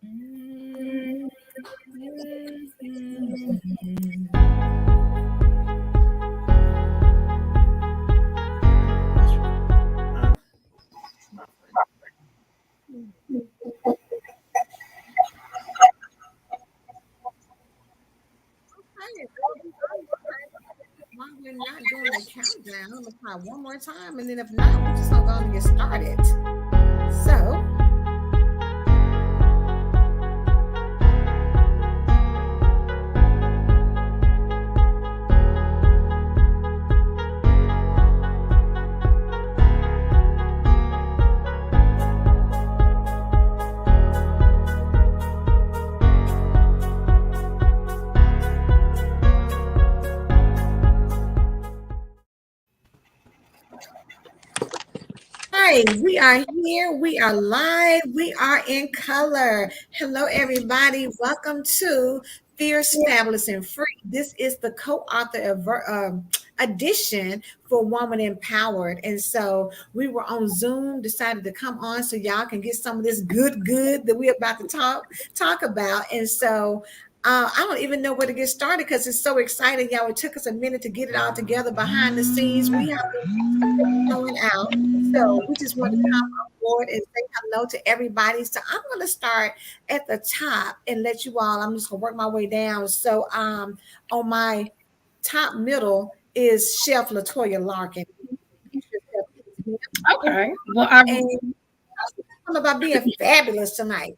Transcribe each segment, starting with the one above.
Why we're not doing a countdown? I'm gonna try one more time, and then if not, we're just gonna go and get started. So. We are here. We are live. We are in color. Hello, everybody. Welcome to Fierce Fabulous and Free. This is the co-author of edition for Woman Empowered. And so we were on Zoom, decided to come on so y'all can get some of this good that we're about to talk about. And so I don't even know where to get started because it's so exciting, y'all. It took us a minute to get it all together behind the scenes. We have been going out. So we just want to come on board and say hello to everybody. So I'm going to start at the top and let you all, I'm just going to work my way down. So on my top middle is Chef Latoya Larkin. Okay. Well, I'm about being fabulous tonight.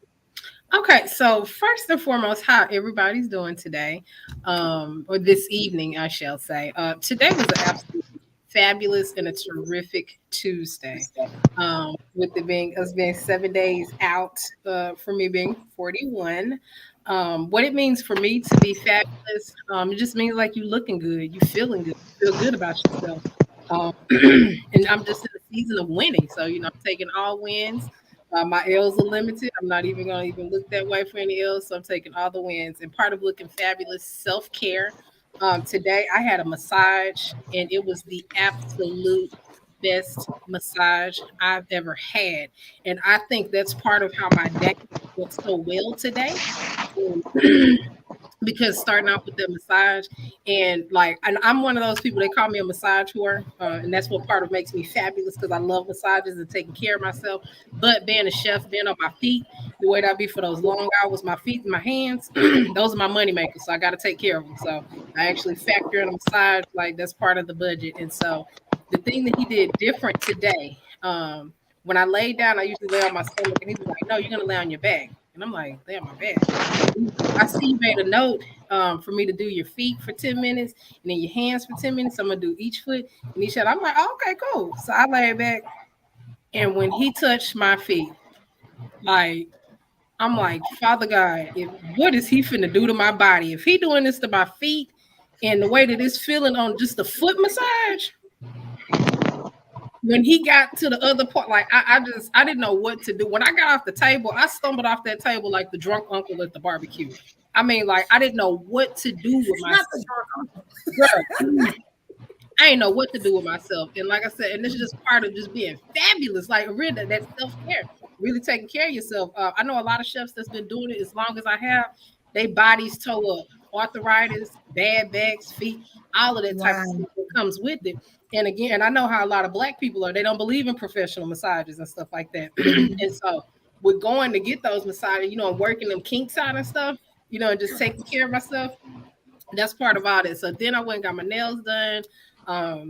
Okay, so first and foremost, how everybody's doing today, or this evening, I shall say. Today was an absolutely fabulous and a terrific Tuesday. With it being us being 7 days out, for me being 41. What it means for me to be fabulous, it just means like you looking good, you feeling good, you feel good about yourself. And I'm just in the season of winning, so I'm taking all wins. My L's are limited. I'm not even going to even look that way for any L's. So I'm taking all the wins. And part of looking fabulous, self-care. Today I had a massage, and it was the absolute best massage I've ever had. And I think that's part of how my day went so well today. Because starting off with the massage and I'm one of those people, they call me a massage whore, and that's what part of makes me fabulous, because I love massages and taking care of myself. But being a chef, being on my feet the way that I be for those long hours, my feet and my hands, those are my money makers, so I got to take care of them. So I actually factor in a massage, like that's part of the budget. And so the thing that he did different today, when I laid down, I usually lay on my stomach, and he was like, no, you're gonna lay on your back. And I'm like, lay on my back. I see you made a note for me to do your feet for 10 minutes and then your hands for 10 minutes. I'm going to do each foot and each head. I'm like, oh, okay, cool. So I lay back. And when he touched my feet, I'm like, Father God, what is he finna do to my body? If he doing this to my feet and the way that it's feeling on just the foot massage, when he got to the other part, I didn't know what to do. When I got off the table, I stumbled off that table like the drunk uncle at the barbecue. I mean, I didn't know what to do with myself. I didn't know what to do with myself. And like I said, and this is just part of just being fabulous. Like really, that self-care, really taking care of yourself. I know a lot of chefs that's been doing it as long as I have. They bodies toe up, arthritis, bad backs, feet, all of that type of stuff that comes with it. And again, I know how a lot of Black people are. They don't believe in professional massages and stuff like that. And so we're going to get those massages, working them kinks out and stuff, and just taking care of myself. That's part of all this. So then I went and got my nails done. I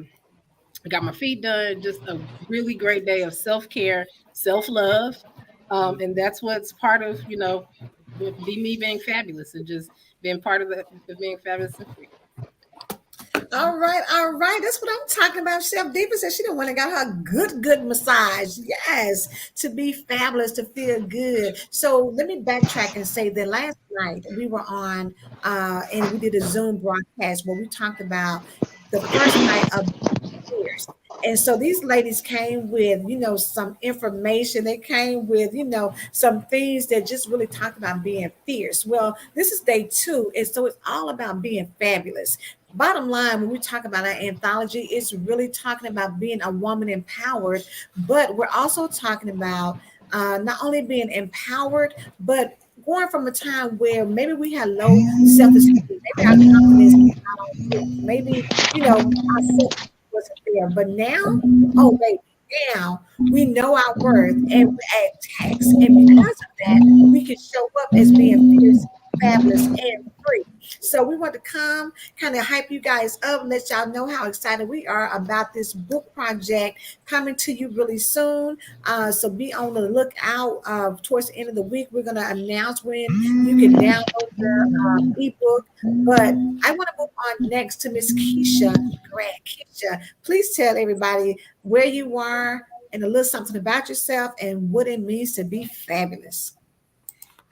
got my feet done. Just a really great day of self-care, self-love. And that's what's part of, me being fabulous and just being part of being fabulous and free. All right. That's what I'm talking about. Chef Diva said she didn't want to got her good massage. Yes, to be fabulous, to feel good. So let me backtrack and say that last night we were on and we did a Zoom broadcast where we talked about the first night of Fierce. And so these ladies came with, some information. They came with, some things that just really talked about being fierce. Well, this is day 2. And so it's all about being fabulous. Bottom line, when we talk about our anthology, it's really talking about being a woman empowered, but we're also talking about not only being empowered, but going from a time where maybe we had low self-esteem, maybe our confidence was not on point, maybe, our self wasn't there. But now, oh baby, now we know our worth and we're at tax. And because of that, we can show up as being fierce, fabulous, and free. So we want to come kind of hype you guys up, let y'all know how excited we are about this book project coming to you really soon. So be on the lookout. Towards the end of the week, we're going to announce when you can download your ebook. But I want to move on next to Miss Keisha Grant. Keisha, please tell everybody where you are and a little something about yourself and what it means to be fabulous.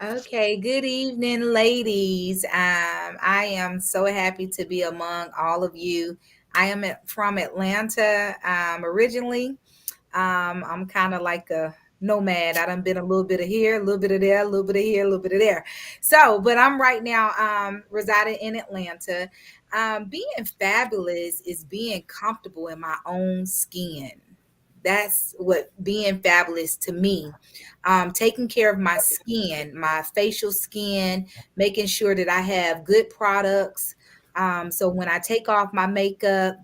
Okay, good evening, ladies. I am so happy to be among all of you. I am from Atlanta originally. I'm kind of like a nomad. I done been a little bit of here, a little bit of there, a little bit of here, a little bit of there. So, but I'm right now residing in Atlanta. Being fabulous is being comfortable in my own skin. That's what being fabulous to me. Taking care of my skin, my facial skin, making sure that I have good products. So when I take off my makeup,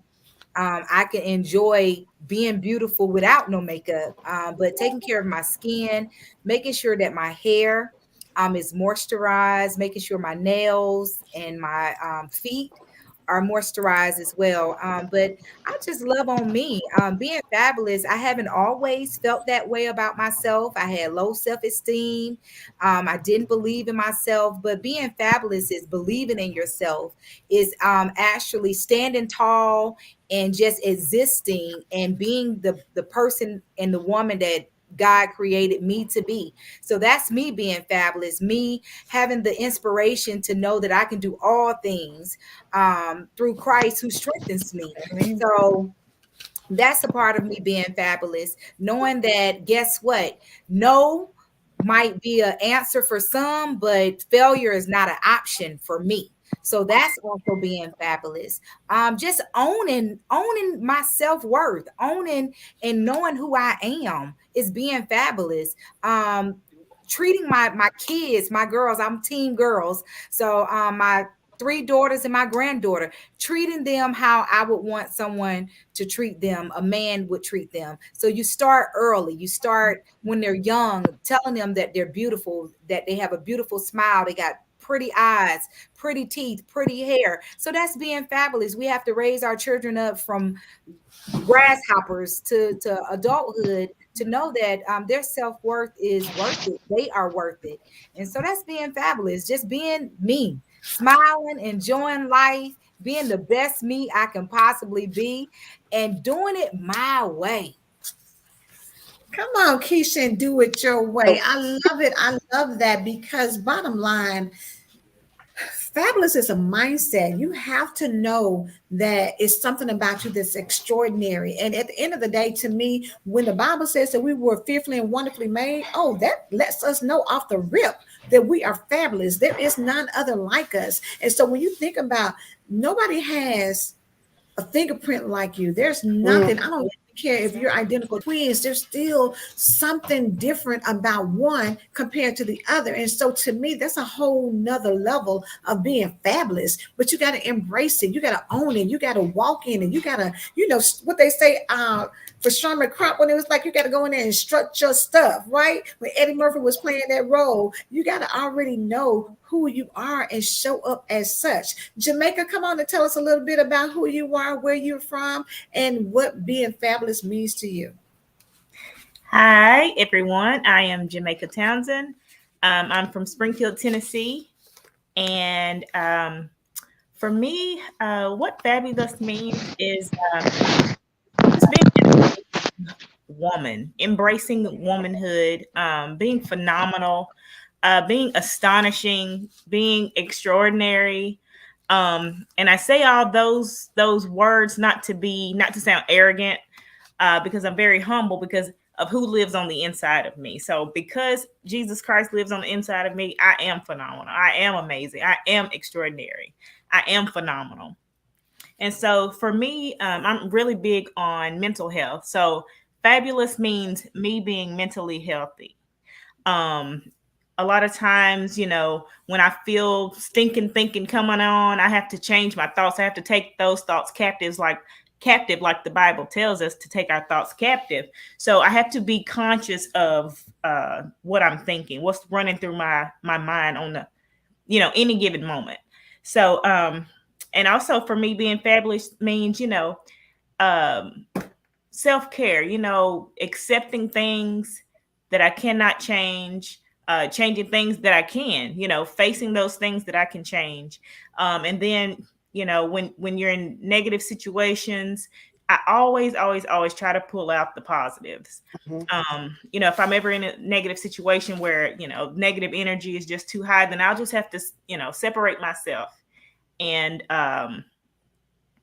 I can enjoy being beautiful without no makeup. But taking care of my skin, making sure that my hair is moisturized, making sure my nails and my feet are moisturized as well. But I just love on me. Being fabulous, I haven't always felt that way about myself. I had low self-esteem. I didn't believe in myself, but being fabulous is believing in yourself, is actually standing tall and just existing and being the person and the woman that God created me to be. So that's me being fabulous, me having the inspiration to know that I can do all things through Christ who strengthens me. Amen. So that's a part of me being fabulous, knowing that guess what? No might be an answer for some, but failure is not an option for me. So that's also being fabulous. Just owning my self-worth, owning and knowing who I am is being fabulous. Treating my kids, my girls, I'm team girls. So my three daughters and my granddaughter, treating them how I would want someone to treat them, a man would treat them. So you start early. You start when they're young, telling them that they're beautiful, that they have a beautiful smile, they got pretty eyes, pretty teeth, pretty hair. So that's being fabulous. We have to raise our children up from grasshoppers to adulthood to know that their self-worth is worth it. They are worth it. And so that's being fabulous. Just being me, smiling, enjoying life, being the best me I can possibly be, and doing it my way. Come on, Keisha, and do it your way. I love it. I love that because bottom line, fabulous is a mindset. You have to know that it's something about you that's extraordinary. And at the end of the day, to me, when the Bible says that we were fearfully and wonderfully made, oh, that lets us know off the rip that we are fabulous. There is none other like us. And so when you think about, nobody has a fingerprint like you. There's nothing. I don't care if you're identical twins. There's still something different about one compared to the other. And so to me, that's a whole nother level of being fabulous. But you got to embrace it. You got to own it. You got to walk in it. You got to, what they say for Sherman Crop when it was like you got to go in there and strut your stuff, right? When Eddie Murphy was playing that role, you got to already know who you are and show up as such. Jamaica, come on and tell us a little bit about who you are, where you're from, and what being fabulous means to you. Hi, everyone. I am Jamaica Townsend. I'm from Springfield, Tennessee. And for me, what fabulous means is just being a woman, embracing womanhood, being phenomenal, being astonishing, being extraordinary. And I say all those words not to sound arrogant, because I'm very humble because of who lives on the inside of me. So because Jesus Christ lives on the inside of me, I am phenomenal. I am amazing. I am extraordinary. I am phenomenal. And so for me, I'm really big on mental health. So fabulous means me being mentally healthy. Um, a lot of times, when I feel stinking thinking coming on, I have to change my thoughts. I have to take those thoughts captive, like the Bible tells us to take our thoughts captive. So I have to be conscious of what I'm thinking, what's running through my mind on the, any given moment. So, and also for me, being fabulous means, um, self care, accepting things that I cannot change, changing things that I can, facing those things that I can change. And then, when you're in negative situations, I always, always, always try to pull out the positives. Mhm. If I'm ever in a negative situation where, negative energy is just too high, then I'll just have to, separate myself and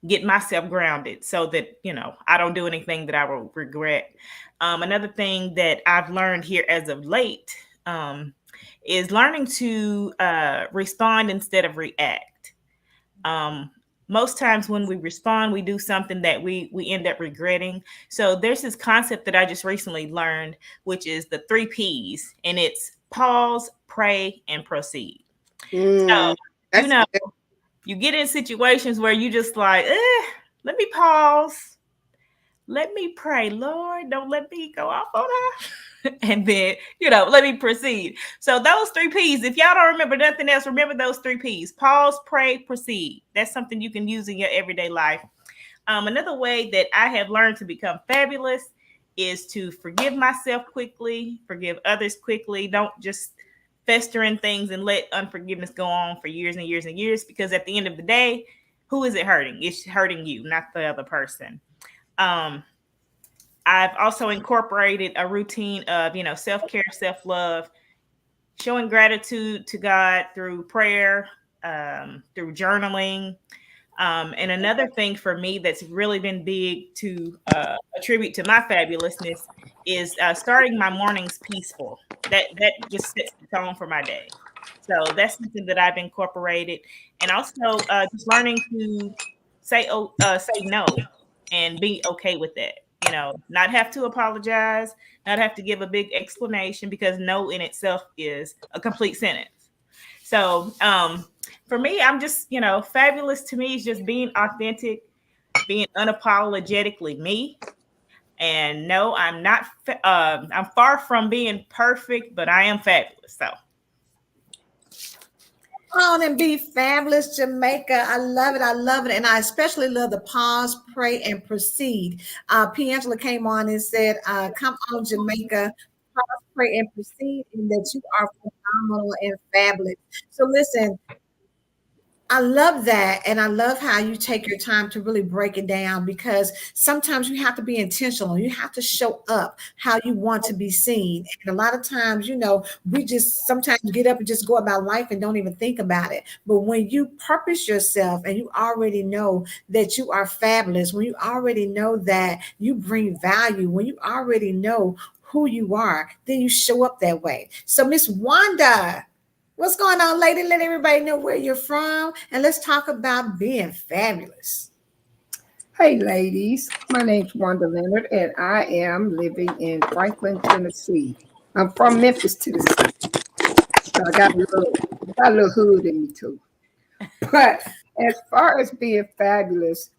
get myself grounded so that I don't do anything that I will regret. Another thing that I've learned here as of late is learning to respond instead of react. um, Most times when we respond, we do something that we end up regretting. So there's this concept that I just recently learned, which is the 3 P's, and it's pause, pray, and proceed. So Mm, you that's know good. you get in situations where you just like, let me pause. Let me pray. Lord, don't let me go off on her. And then, let me proceed. So those 3 P's, if y'all don't remember nothing else, remember those 3 P's: pause, pray, proceed. That's something you can use in your everyday life. Another way that I have learned to become fabulous is to forgive myself quickly, forgive others quickly. Don't just fester in things and let unforgiveness go on for years and years and years, because at the end of the day, who is it hurting? It's hurting you, not the other person. Um, I've also incorporated a routine of, self-care, self-love, showing gratitude to God through prayer, through journaling. And another thing for me that's really been big to attribute to my fabulousness is starting my mornings peaceful. That just sets the tone for my day. So that's something that I've incorporated, and also just learning to say no and be okay with that. Not have to apologize, not have to give a big explanation, because no in itself is a complete sentence. So for me, I'm just, fabulous to me is just being authentic, being unapologetically me. And no, I'm not, I'm far from being perfect, but I am fabulous. So, On and be fabulous, Jamaica. I love it. I love it. And I especially love the pause, pray, and proceed. P. Angela came on and said, come on, Jamaica, pause, pray, and proceed, and that you are phenomenal and fabulous. So listen, I love that. And I love how you take your time to really break it down, because sometimes you have to be intentional. You have to show up how you want to be seen. And a lot of times, we just sometimes get up and just go about life and don't even think about it. But when you purpose yourself and you already know that you are fabulous, when you already know that you bring value, when you already know who you are, then you show up that way. So, Miss Wanda, what's going on, lady? Let everybody know where you're from, and let's talk about being fabulous. Hey, ladies. My name's Wanda Leonard, and I am living in Franklin, Tennessee. I'm from Memphis, Tennessee, so I got a little hood in me too. But as far as being fabulous,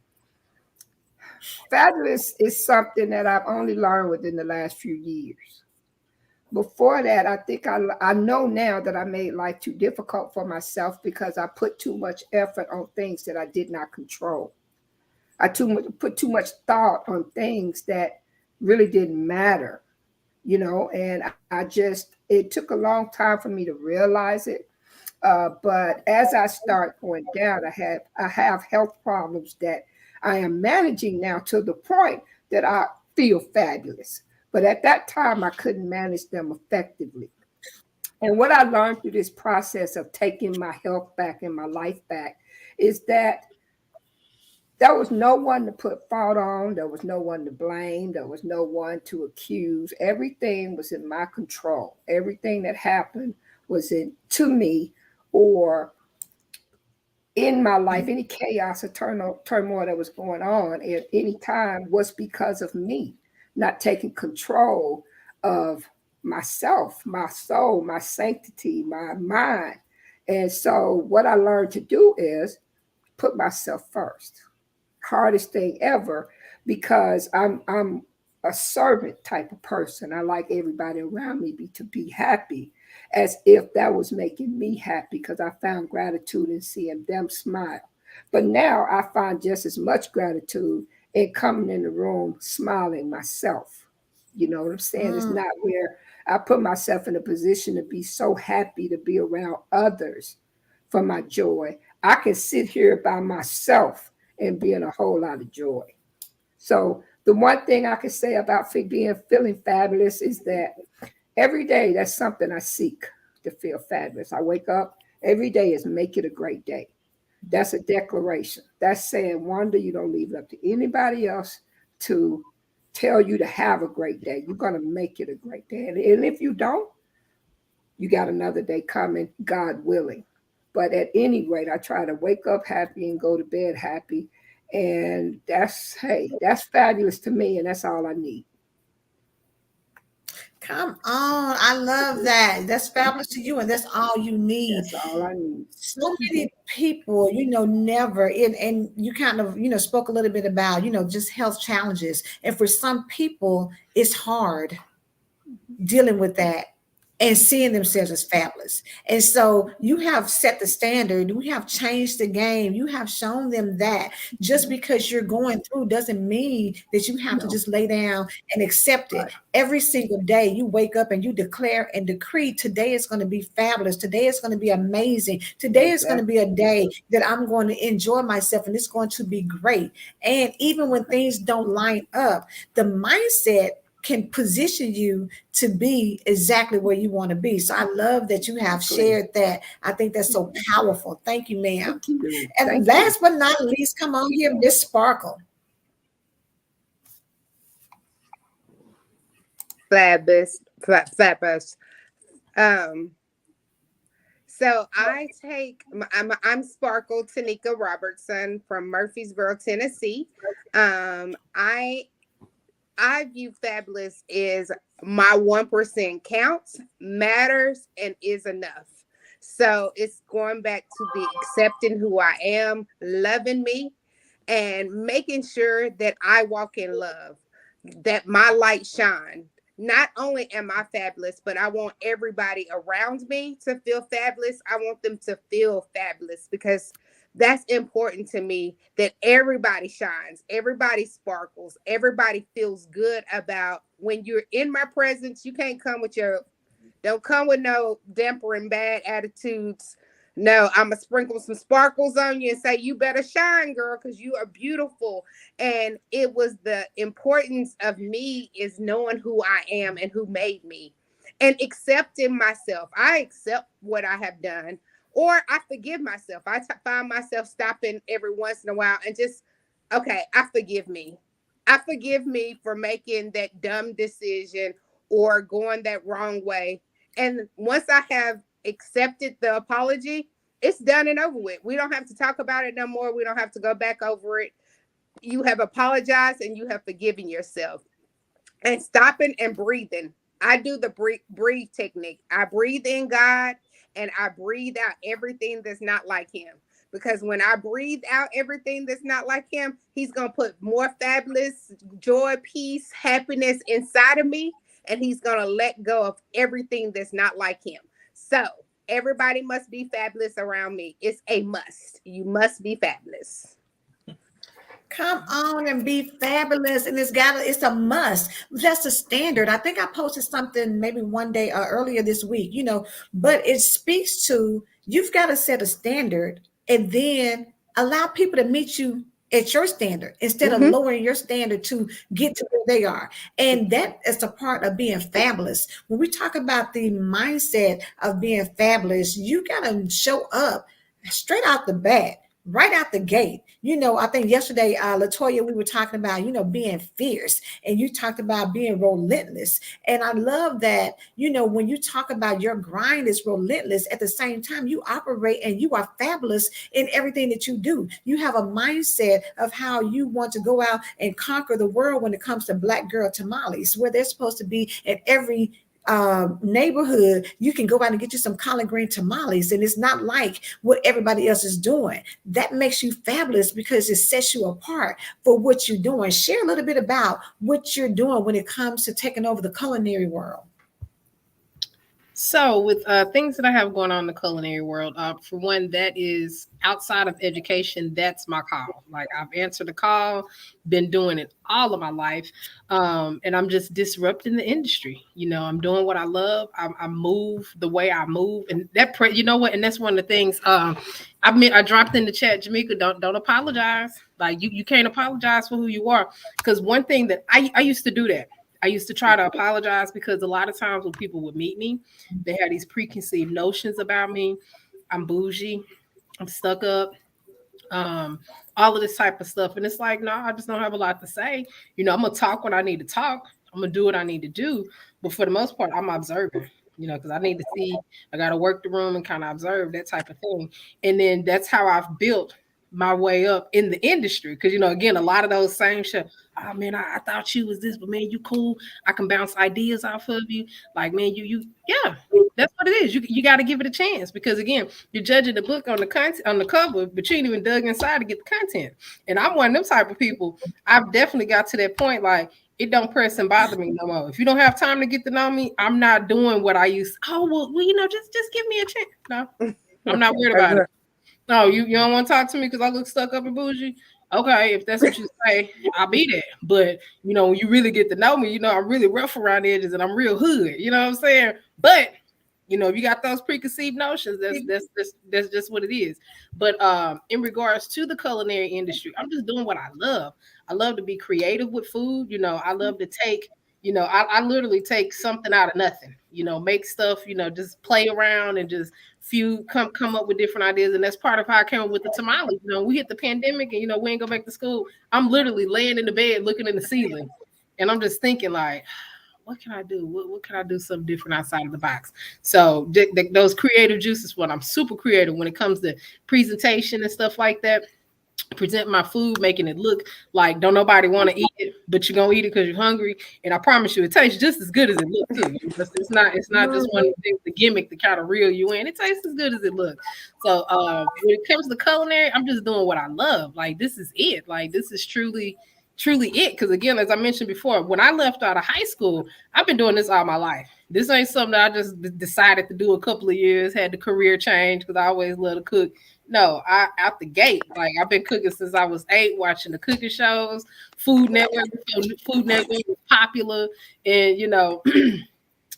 fabulous is something that I've only learned within the last few years. Before that, I think I know now that I made life too difficult for myself because I put too much effort on things that I did not control. Put too much thought on things that really didn't matter, and it took a long time for me to realize it. But as I start going down, I have health problems that I am managing now to the point that I feel fabulous. But at that time, I couldn't manage them effectively. And what I learned through this process of taking my health back and my life back is that there was no one to put fault on. There was no one to blame. There was no one to accuse. Everything was in my control. Everything that happened was to me or in my life. Any chaos or turmoil that was going on at any time was because of me not taking control of myself, my soul, my sanctity, my mind. And so what I learned to do is put myself first. Hardest thing ever, because I'm a servant type of person. I like everybody around me to be happy, as if that was making me happy, because I found gratitude in seeing them smile. But now I find just as much gratitude in coming in the room smiling myself. You know what I'm saying? It's Mm. not where I put myself in a position to be so happy to be around others for my joy. I can sit here by myself and be in a whole lot of joy. So the one thing I can say about being feeling fabulous is that every day that's something I seek to feel fabulous. I wake up every day is make it a great day. That's a declaration. That's saying, Wanda, you don't leave it up to anybody else to tell you to have a great day. You're going to make it a great day. And if you don't, you got another day coming, God willing. But at any rate, I try to wake up happy and go to bed happy. And that's, hey, that's fabulous to me. And that's all I need. Come on. I love that. That's fabulous to you, and that's all you need. That's all I need. So many people, never, and you kind of, spoke a little bit about, just health challenges. And for some people, it's hard dealing with that and seeing themselves as fabulous. And so you have set the standard, you have changed the game, you have shown them that just because you're going through doesn't mean that you have to No. just lay down and accept it. Right. Every single day you wake up and you declare and decree, today is going to be fabulous, today is going to be amazing, today is going to Exactly. be a day that I'm going to enjoy myself and it's going to be great. And even when things don't line up, the mindset can position you to be exactly where you want to be. So I love that you have Exactly. shared that. I think that's so powerful. Thank you, ma'am. Thank you. And Thank you. last but not least, come on here, Miss Sparkle. Fabulous. Um, so I'm Sparkle Tanika Robertson from Murfreesboro, Tennessee. Um, I I view fabulous is my 1% counts, matters, and is enough. So it's going back to the accepting who I am, loving me, and making sure that I walk in love, that my light shine. Not only am I fabulous, but I want everybody around me to feel fabulous. I want them to feel fabulous because that's important to me, that everybody shines, everybody sparkles, everybody feels good about when you're in my presence. You can't come with your don't come with no dampering bad attitudes. No, I'm going to sprinkle some sparkles on you and say, you better shine, girl, because you are beautiful. And it was the importance of me is knowing who I am and who made me and accepting myself. I accept what I have done, or I forgive myself. Find myself stopping every once in a while and just, okay, I forgive me. I forgive me for making that dumb decision or going that wrong way. And once I have accepted the apology, it's done and over with. We don't have to talk about it no more. We don't have to go back over it. You have apologized and you have forgiven yourself. And stopping and breathing. I do the breathe technique. I breathe in God and I breathe out everything that's not like him. Because when I breathe out everything that's not like him, he's going to put more fabulous joy, peace, happiness inside of me. And he's going to let go of everything that's not like him. So everybody must be fabulous around me. It's a must. You must be fabulous. Come on and be fabulous. And it's a must. That's a standard. I think I posted something maybe one day earlier this week, but it speaks to you've got to set a standard and then allow people to meet you at your standard instead of Mm-hmm. lowering your standard to get to where they are. And that is a part of being fabulous. When we talk about the mindset of being fabulous, you got to show up straight out the bat, right out the gate. I think yesterday, Latoya, we were talking about, being fierce, and you talked about being relentless. And I love that, when you talk about your grind is relentless, at the same time, you operate and you are fabulous in everything that you do. You have a mindset of how you want to go out and conquer the world when it comes to Black girl tamales, where they're supposed to be in every neighborhood, you can go out and get you some collard green tamales, and it's not like what everybody else is doing. That makes you fabulous because it sets you apart for what you're doing. Share a little bit about what you're doing when it comes to taking over the culinary world. So, with things that I have going on in the culinary world, for one, that is outside of education. That's my call. Like I've answered the call, been doing it all of my life, and I'm just disrupting the industry. I'm doing what I love. I move the way I move, and you know what? And that's one of the things. I dropped in the chat, Jamaica. Don't apologize. Like you can't apologize for who you are. Because one thing that I used to do that. I used to try to apologize because a lot of times when people would meet me, they had these preconceived notions about me. I'm bougie. I'm stuck up. Um, all of this type of stuff. And it's like, no, I just don't have a lot to say. I'm gonna talk when I need to talk. I'm gonna do what I need to do. But for the most part, I'm observing, because I need to see, I gotta work the room and kind of observe that type of thing. And then that's how I've built my way up in the industry. Cause again, a lot of those same shit. Oh man, I thought you was this, but man, you cool. I can bounce ideas off of you. Like, man, yeah, that's what it is. You got to give it a chance because again, you're judging the book on the content on the cover, but you ain't even dug inside to get the content. And I'm one of them type of people. I've definitely got to that point. Like, it don't press and bother me no more. If you don't have time to get to know me, I'm not doing what I used. Oh well, just give me a chance. No, I'm not worried about it. No, you don't want to talk to me because I look stuck up and bougie. Okay, if that's what you say, I'll be there. But when you really get to know me, I'm really rough around the edges and I'm real hood. You know what I'm saying? But if you got those preconceived notions, that's just what it is. But in regards to the culinary industry, I'm just doing what I love. I love to be creative with food. I love to take. I literally take something out of nothing. Make stuff. Just play around and just come up with different ideas, and that's part of how I came up with the tamales. We hit the pandemic, and we ain't go back to school. I'm literally laying in the bed looking in the ceiling, and I'm just thinking like, what can I do? What can I do something different outside of the box? So those creative juices, when I'm super creative when it comes to presentation and stuff like that. Present my food, making it look like don't nobody want to eat it, but you're gonna eat it because you're hungry. And I promise you, it tastes just as good as it looks too. It's not just one of the things, the gimmick to kind of reel you in. It tastes as good as it looks. So when it comes to culinary, I'm just doing what I love. Like this is it. Like this is truly it. Because again, as I mentioned before, when I left out of high school, I've been doing this all my life. This ain't something that I just decided to do a couple of years, had the career change because I always love to cook. No, I out the gate. Like I've been cooking since I was 8, watching the cooking shows. Food Network was popular, and and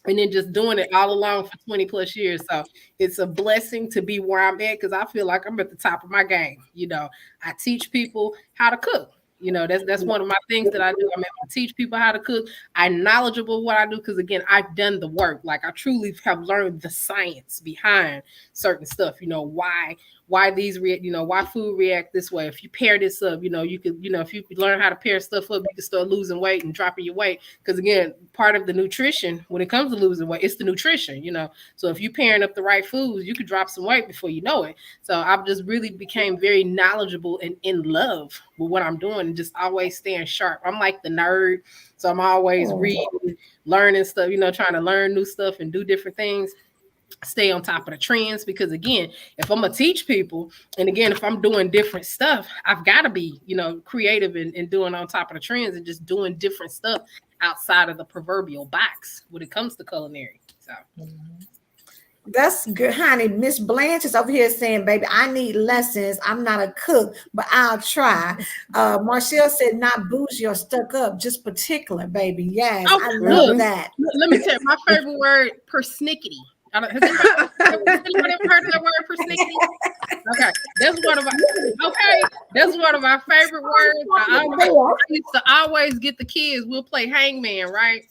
then just doing it all along for 20 plus years. So it's a blessing to be where I'm at because I feel like I'm at the top of my game. I teach people how to cook. That's one of my things that I do. I'm able to teach people how to cook. I'm knowledgeable what I do because again, I've done the work. Like I truly have learned the science behind certain stuff. Why these why food react this way. If you pair this up, you could, if you learn how to pair stuff up, you can start losing weight and dropping your weight. Because again, part of the nutrition when it comes to losing weight, it's the nutrition, So if you pairing up the right foods, you could drop some weight before you know it. So I've just really became very knowledgeable and in love with what I'm doing and just always staying sharp. I'm like the nerd. So I'm always reading, learning stuff, trying to learn new stuff and do different things. Stay on top of the trends because again, if I'm gonna teach people, and again, if I'm doing different stuff, I've got to be, creative and doing on top of the trends and just doing different stuff outside of the proverbial box when it comes to culinary. So that's good, honey. Miss Blanche is over here saying, baby, I need lessons. I'm not a cook, but I'll try. Marcelle said, not bougie or stuck up, just particular, baby. Yes, I love that. Let me tell you, my favorite word, persnickety. Has anybody ever heard of that word, persnickety? Okay, that's one of my favorite words. I used to always get the kids. We'll play hangman, right?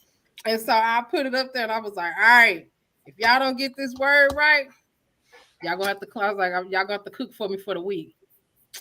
And so I put it up there, and I was like, all right, if y'all don't get this word right, y'all gonna have to. I was like, y'all gonna have to cook for me for the week.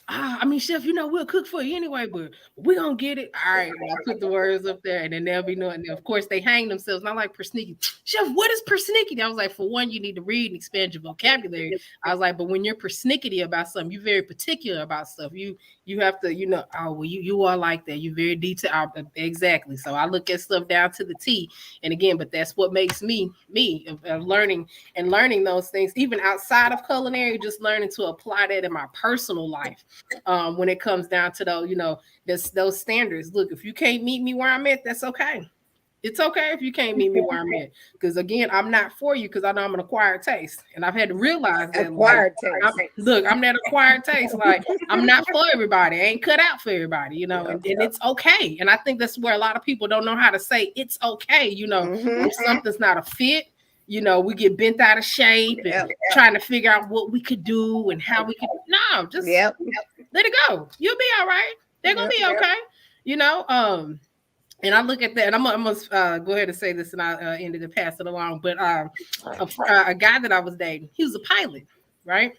I mean, chef, we'll cook for you anyway, but we gonna get it. All right, and I put the words up there, and then they'll be knowing. And of course, they hang themselves. And I like persnickety. Chef, what is persnickety? I was like, for one, you need to read and expand your vocabulary. I was like, but when you're persnickety about something, you're very particular about stuff. You have to, oh, well, you are like that. You're very detailed. Exactly. So I look at stuff down to the T. And again, but that's what makes me learning and learning those things, even outside of culinary, just learning to apply that in my personal life. When it comes down to those standards. Look, if you can't meet me where I'm at, that's okay. It's okay if you can't meet me where I'm at. Because again, I'm not for you because I know I'm an acquired taste. And I've had to realize that Acquired taste. I'm that acquired taste. Like I'm not for everybody. I ain't cut out for everybody, and it's okay. And I think that's where a lot of people don't know how to say it's okay. If something's not a fit, we get bent out of shape and trying to figure out what we could do and how we could. No, just let it go. You'll be all right. They're gonna be okay. And I look at that, and I'm gonna go ahead and say this, and I ended to pass it along. But a guy that I was dating, he was a pilot, right?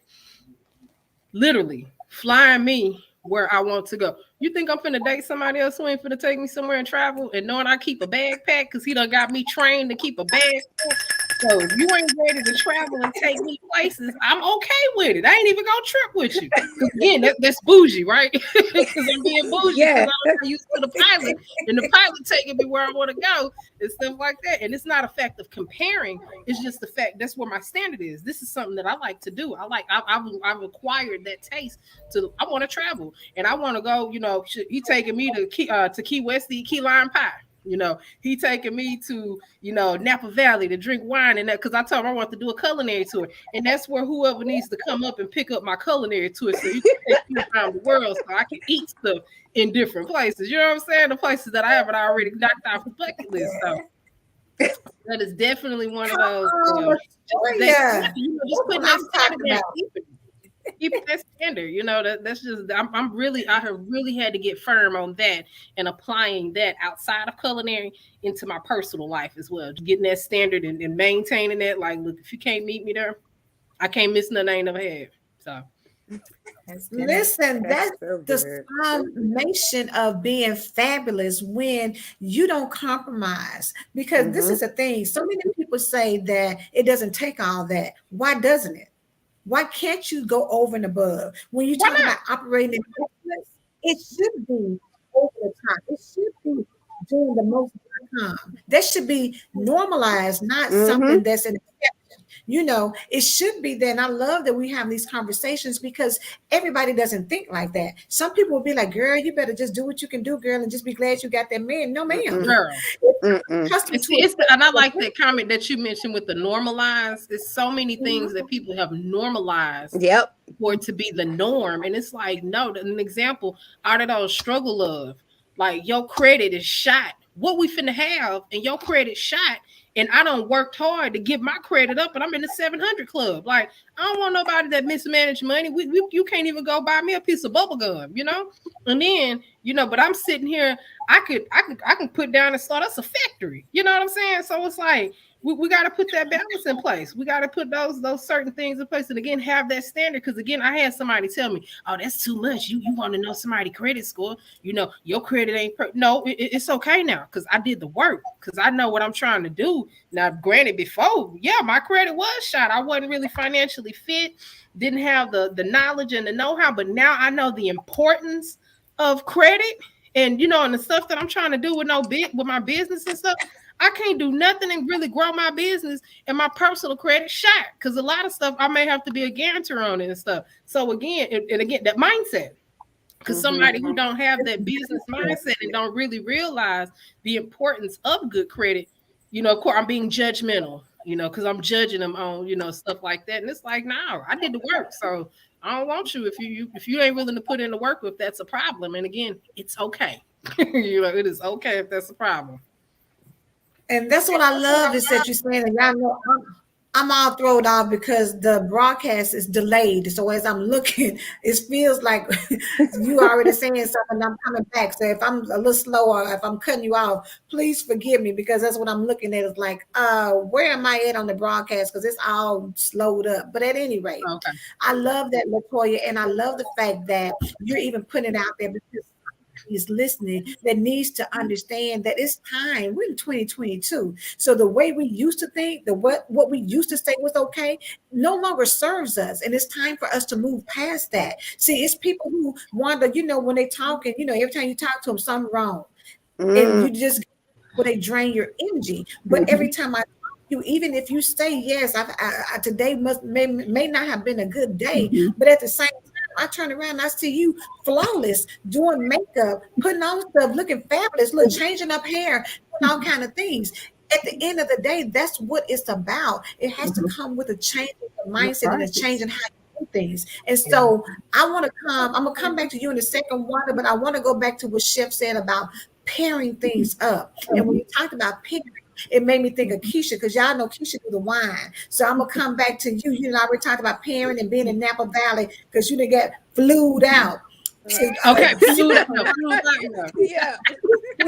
Literally flying me where I want to go. You think I'm finna date somebody else who ain't finna take me somewhere and travel, and knowing I keep a bag packed because he done got me trained to keep a bag packed? So if you ain't ready to travel and take me places, I'm okay with it. I ain't even gonna trip with you. Again, that's bougie, right? Because I'm being bougie because I'm used to the pilot, and the pilot taking me where I want to go and stuff like that. And it's not a fact of comparing. It's just the fact that's where my standard is. This is something that I like to do. I've acquired that taste to. I want to travel, and I want to go. He taking me to Key West to eat key lime pie. He taking me to, Napa Valley to drink wine and that, because I told him I want to do a culinary tour. And that's where whoever needs to come up and pick up my culinary tour so you can take me around the world so I can eat stuff in different places. You know what I'm saying? The places that I haven't already knocked off the bucket list. So that is definitely one of those. Just putting that standard there. Keep that standard, that's just I have really had to get firm on that and applying that outside of culinary into my personal life as well. Getting that standard and maintaining that. Like, look, if you can't meet me there, I can't miss nothing I ain't never had. So listen, that's the summation of being fabulous when you don't compromise. Because this is a thing. So many people say that it doesn't take all that. Why doesn't it? Why can't you go over and above? When you talk about operating in excellence, it should be over the top. It should be doing the most of the time. That should be normalized, not something that's an exception. It should be there. And I love that we have these conversations because everybody doesn't think like that. Some people will be like, girl, you better just do what you can do, girl, and just be glad you got that man. No, ma'am. Girl. And I like that comment that you mentioned with the normalized. There's so many things that people have normalized for it to be the norm. And it's like, no, an example out of those struggle of like your credit is shot. What we finna have and your credit shot. And I done worked hard to get my credit up, and I'm in the 700 club. Like, I don't want nobody that mismanaged money. You can't even go buy me a piece of bubble gum, And then, but I'm sitting here. I can put down and start us a factory. You know what I'm saying? So it's like we got to put that balance in place. We got to put those certain things in place, and again have that standard. Because again, I had somebody tell me, "Oh, that's too much. You want to know somebody's credit score? Your credit ain't no. It's okay now because I did the work. Because I know what I'm trying to do. Now, granted, before, my credit was shot. I wasn't really financially fit. Didn't have the knowledge and the know-how. But now I know the importance of credit." And and the stuff that I'm trying to do with my business and stuff, I can't do nothing and really grow my business and my personal credit shot because a lot of stuff I may have to be a guarantor on it and stuff. So again, that mindset, because somebody who don't have that business mindset and don't really realize the importance of good credit, of course I'm being judgmental, because I'm judging them on stuff like that, and it's like, no, I did the work, so I don't want you if you ain't willing to put in the work if that's a problem. And again, it's okay. It is okay if that's a problem. And that's what I love is that you're saying, and y'all know I'm all thrown off because the broadcast is delayed. So as I'm looking, it feels like you already saying something. I'm coming back. So if I'm a little slower, if I'm cutting you off, please forgive me because that's what I'm looking at. Is like, where am I at on the broadcast? Because it's all slowed up. But at any rate, Okay. I love that, Latoya, and I love the fact that you're even putting it out there because is listening that needs to understand that it's time. We're in 2022. So the way we used to think, the what we used to say was okay, no longer serves us. And it's time for us to move past that. See, it's people who wonder, when they talk and every time you talk to them, something wrong. And Mm. you just they drain your energy. But every Mhm. time I talk to you, even if you say yes, today may not have been a good day, Mhm. but at the same time, I turn around and I see you flawless, doing makeup, putting on stuff, looking fabulous, look, changing up hair, doing all kind of things. At the end of the day, that's what it's about. It has to Mhm. come with a change in the That's mindset and a right. change in how you do things. And so I'm gonna come back to you in a second, Wanda, but I want to go back to what Chef said about pairing things up. And when you talked about pairing, it made me think of Keisha because y'all know Keisha do the wine. So I'm gonna come back to you. You know, I already talked about pairing and being in Napa Valley because you didn't get flued out. So Okay, she flew put out. Flew out, yeah. Yeah.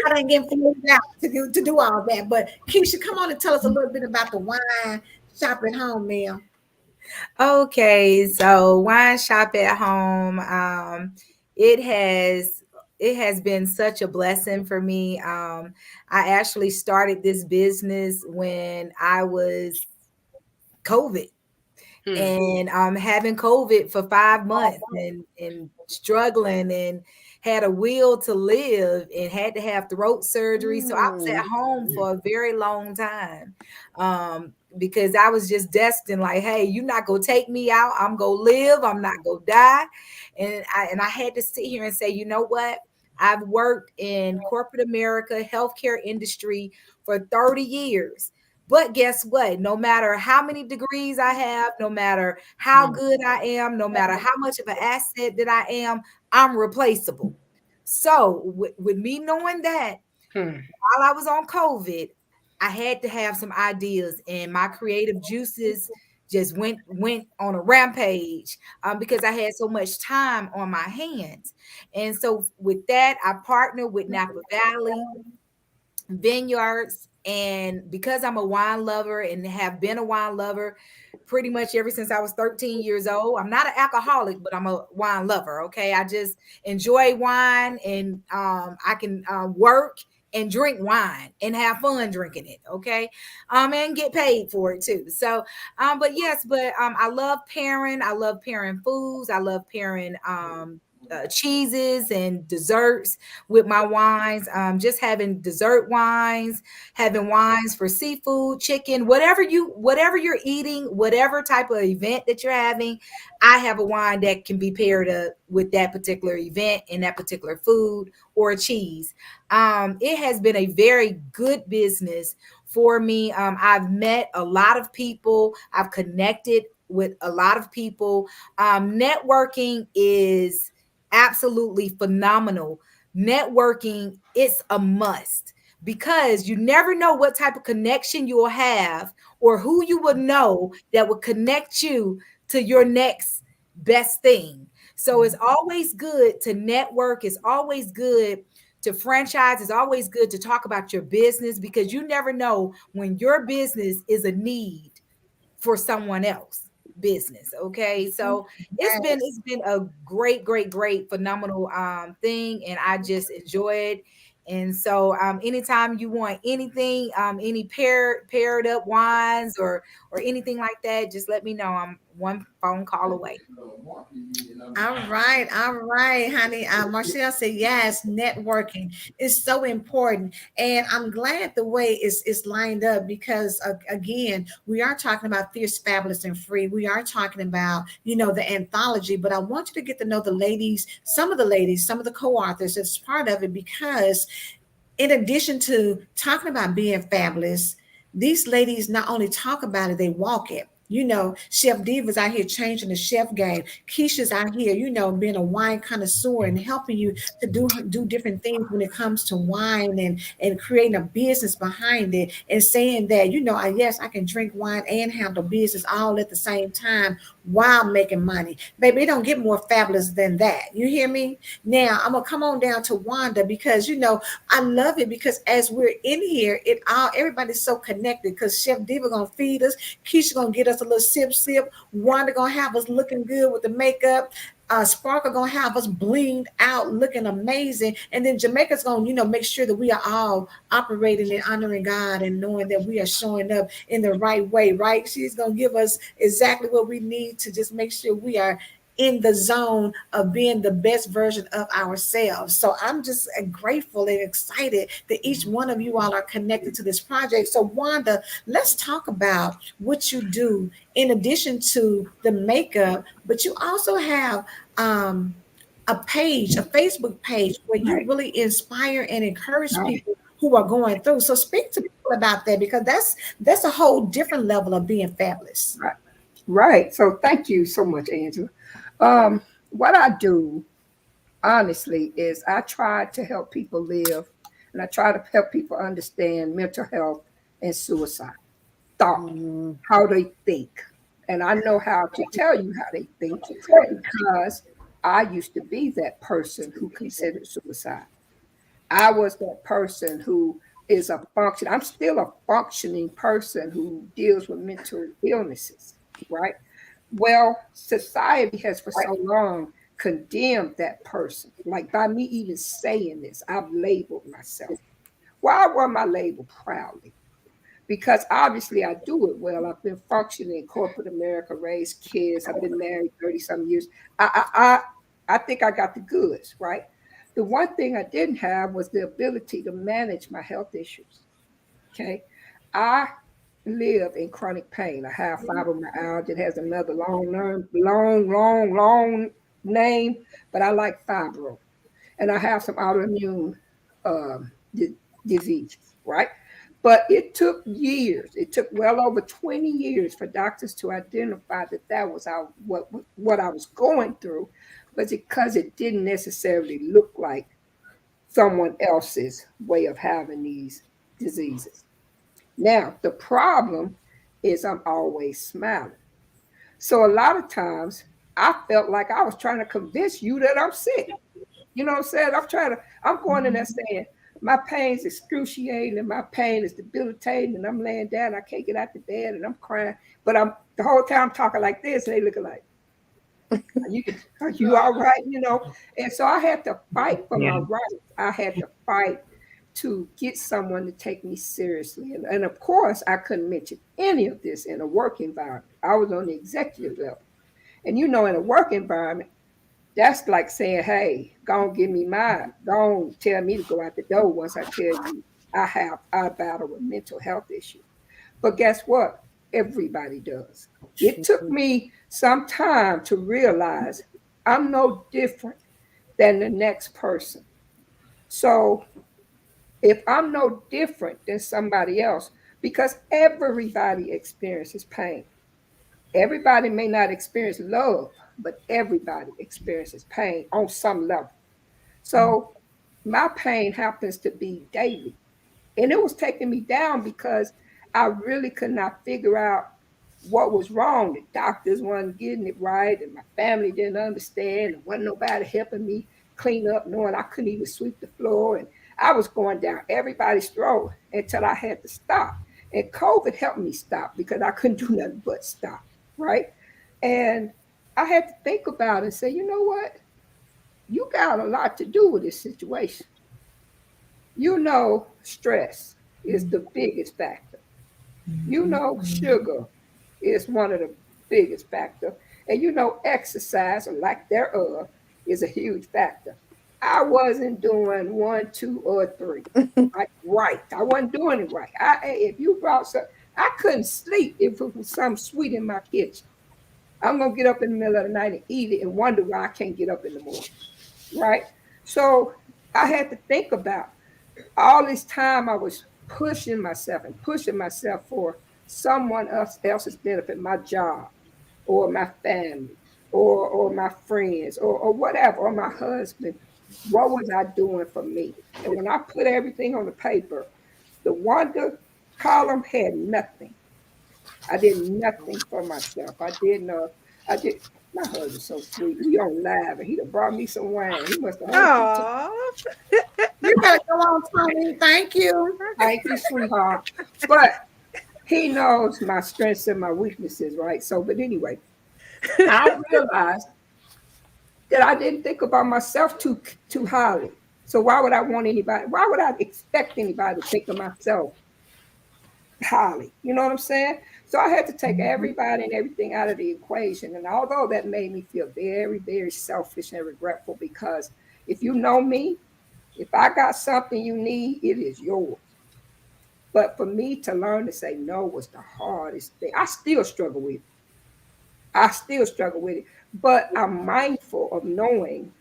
I didn't get flued out to do all that. But Keisha, come on and tell us a little bit about the wine shop at home, ma'am. Okay, so wine shop at home. It has it has been such a blessing for me. I actually started this business when I was COVID Hmm. and having COVID for 5 months and struggling and had a will to live and had to have throat surgery. So I was at Mm. home for a very long time because I was just destined like, hey, you're not gonna take me out. I'm gonna live. I'm not gonna die. And I had to sit here and say, you know what? I've worked in corporate America, healthcare industry for 30 years. But guess what? No matter how many degrees I have, no matter how Hmm. good I am, no matter how much of an asset that I am, I'm replaceable. So, with me knowing that, Hmm. while I was on COVID, I had to have some ideas, and my creative juices just went on a rampage because I had so much time on my hands. And so, with that, I partnered with Napa Valley vineyards, and because I'm a wine lover and have been a wine lover pretty much ever since I was 13 years old. I'm not an alcoholic, but I'm a wine lover. Okay, I just enjoy wine, and I can work and drink wine and have fun drinking it. Okay, and get paid for it too. So but yes, but I love pairing. I love pairing foods. I love pairing cheeses and desserts with my wines. Just having dessert wines, having wines for seafood, chicken, whatever you're eating, whatever type of event that you're having, I have a wine that can be paired up with that particular event and that particular food or a cheese. It has been a very good business for me. I've met a lot of people. I've connected with a lot of people. Networking is absolutely phenomenal. Networking is a must because you never know what type of connection you'll have or who you will know that will connect you to your next best thing. So it's always good to network. It's always good to franchise. It's always good to talk about your business because you never know when your business is a need for someone else business. Okay, so Yes. it's been a great phenomenal thing, and I just enjoy it. And so anytime you want anything, any paired up wines or anything like that, just let me know. I'm one phone call away. All right, honey. Marcel said yes. Networking is so important, and I'm glad the way it's lined up because again, we are talking about fierce, fabulous, and free. We are talking about the anthology, but I want you to get to know the ladies, some of the co-authors as part of it because in addition to talking about being fabulous, these ladies not only talk about it, they walk it. Chef Diva's out here changing the chef game. Keisha's out here, being a wine connoisseur and helping you to do different things when it comes to wine and creating a business behind it and saying that, yes, I can drink wine and handle business all at the same time while making money. Baby, it don't get more fabulous than that. You hear me? Now I'm gonna come on down to Wanda because I love it because as we're in here, everybody's so connected because Chef Diva gonna feed us, Keisha gonna get us a little sip. Wanda gonna have us looking good with the makeup. Sparkle gonna have us blinged out, looking amazing, and then Jamaica's gonna, make sure that we are all operating and honoring God and knowing that we are showing up in the right way. Right? She's gonna give us exactly what we need to just make sure we are in the zone of being the best version of ourselves. So I'm just grateful and excited that each one of you all are connected to this project. So Wanda, let's talk about what you do in addition to the makeup, but you also have a page, a Facebook page where you Right. really inspire and encourage Right. people who are going through. So speak to people about that because that's a whole different level of being fabulous. Right. Right. So thank you so much, Angela. What I do, honestly, is I try to help people live and I try to help people understand mental health and suicide, thought, Mm, how they think. And I know how to tell you how they think because I used to be that person who considered suicide. I was that person who is a function. I'm still a functioning person who deals with mental illnesses, right? Well, society has for so long condemned that person. Like by me even saying this, I've labeled myself. Well, I wear my label proudly because obviously I do it well. I've been functioning in corporate America, raised kids. I've been married 30 some years. I think I got the goods, right? The one thing I didn't have was the ability to manage my health issues. Okay. I live in chronic pain. I have fibromyalgia. It has another long name, but I like fibro. And I have some autoimmune um, di- diseases, right? But it took years. It took well over 20 years for doctors to identify that that was what I was going through, but because it didn't necessarily look like someone else's way of having these diseases. Now, the problem is I'm always smiling. So a lot of times I felt like I was trying to convince you that I'm sick. You know what I'm saying? I'm going in there saying, my pain's excruciating and my pain is debilitating and I'm laying down, I can't get out the bed and I'm crying. But I'm the whole time talking like this, and they looking like, are you all right? And so I had to fight for my Yeah. rights. I had to fight to get someone to take me seriously. And of course, I couldn't mention any of this in a work environment. I was on the executive level. And in a work environment, that's like saying, hey, go on, give me mine. Go on, tell me to go out the door once I tell you I battle with mental health issues. But guess what? Everybody does. It took me some time to realize I'm no different than the next person. So if I'm no different than somebody else, because everybody experiences pain. Everybody may not experience love, but everybody experiences pain on some level. So my pain happens to be daily. And it was taking me down because I really could not figure out what was wrong. The doctors weren't getting it right, and my family didn't understand. And wasn't nobody helping me clean up, knowing I couldn't even sweep the floor. And I was going down everybody's throat until I had to stop. And COVID helped me stop because I couldn't do nothing but stop, right? And I had to think about it and say, you know what? You got a lot to do with this situation. Stress is the biggest factor. Sugar is one of the biggest factor. And exercise or lack thereof is a huge factor. I wasn't doing one, two, or three. Right. I wasn't doing it right. If you brought some, I couldn't sleep if it was something sweet in my kitchen. I'm gonna get up in the middle of the night and eat it and wonder why I can't get up in the morning. Right. So I had to think about all this time I was pushing myself and pushing myself for someone else's benefit, my job or my family or my friends or whatever, or my husband, what was I doing for me? And when I put everything on the paper, the wonder column had nothing. I did nothing for myself. I did. My husband's so sweet. We on live, and he done brought me some wine. He must have heard you. Oh, You better go on, Tony. Thank you. Thank you, sweetheart. But he knows my strengths and my weaknesses, right? So, but anyway, I realized that I didn't think about myself too highly. So why would I want anybody? Why would I expect anybody to think of myself highly? You know what I'm saying? So I had to take everybody and everything out of the equation. And although that made me feel very, very selfish and regretful, because if you know me, if I got something you need, it is yours. But for me to learn to say no was the hardest thing. I still struggle with it. I still struggle with it. But I'm mindful of knowing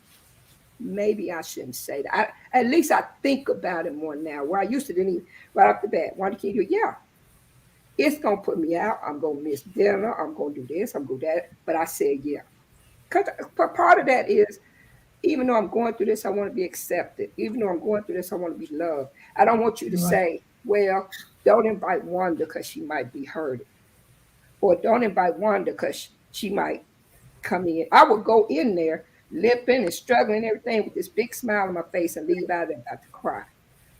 maybe I shouldn't say that. At least I think about it more now. Where I used to didn't even right off the bat. Why can't you? Yeah, it's gonna put me out. I'm gonna miss dinner. I'm gonna do this. I'm gonna do that. But I said yeah, because part of that is even though I'm going through this, I want to be accepted. Even though I'm going through this, I want to be loved. I don't want you to Right. say, well, don't invite Wanda because she might be hurting, or don't invite Wanda because she might come in. I would go in there limping and struggling and everything with this big smile on my face and leave out there about to cry.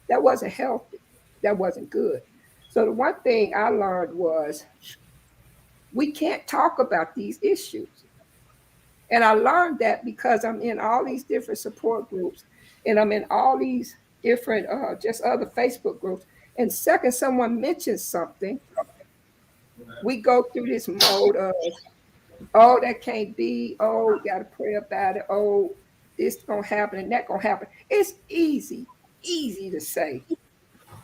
That wasn't healthy. That wasn't good. So the one thing I learned was we can't talk about these issues. And I learned that because I'm in all these different support groups and I'm in all these different just other Facebook groups. And second someone mentions something, we go through this mode of, oh, that can't be. Oh, we got to pray about it. Oh, this gonna happen and that gonna happen. It's easy to say.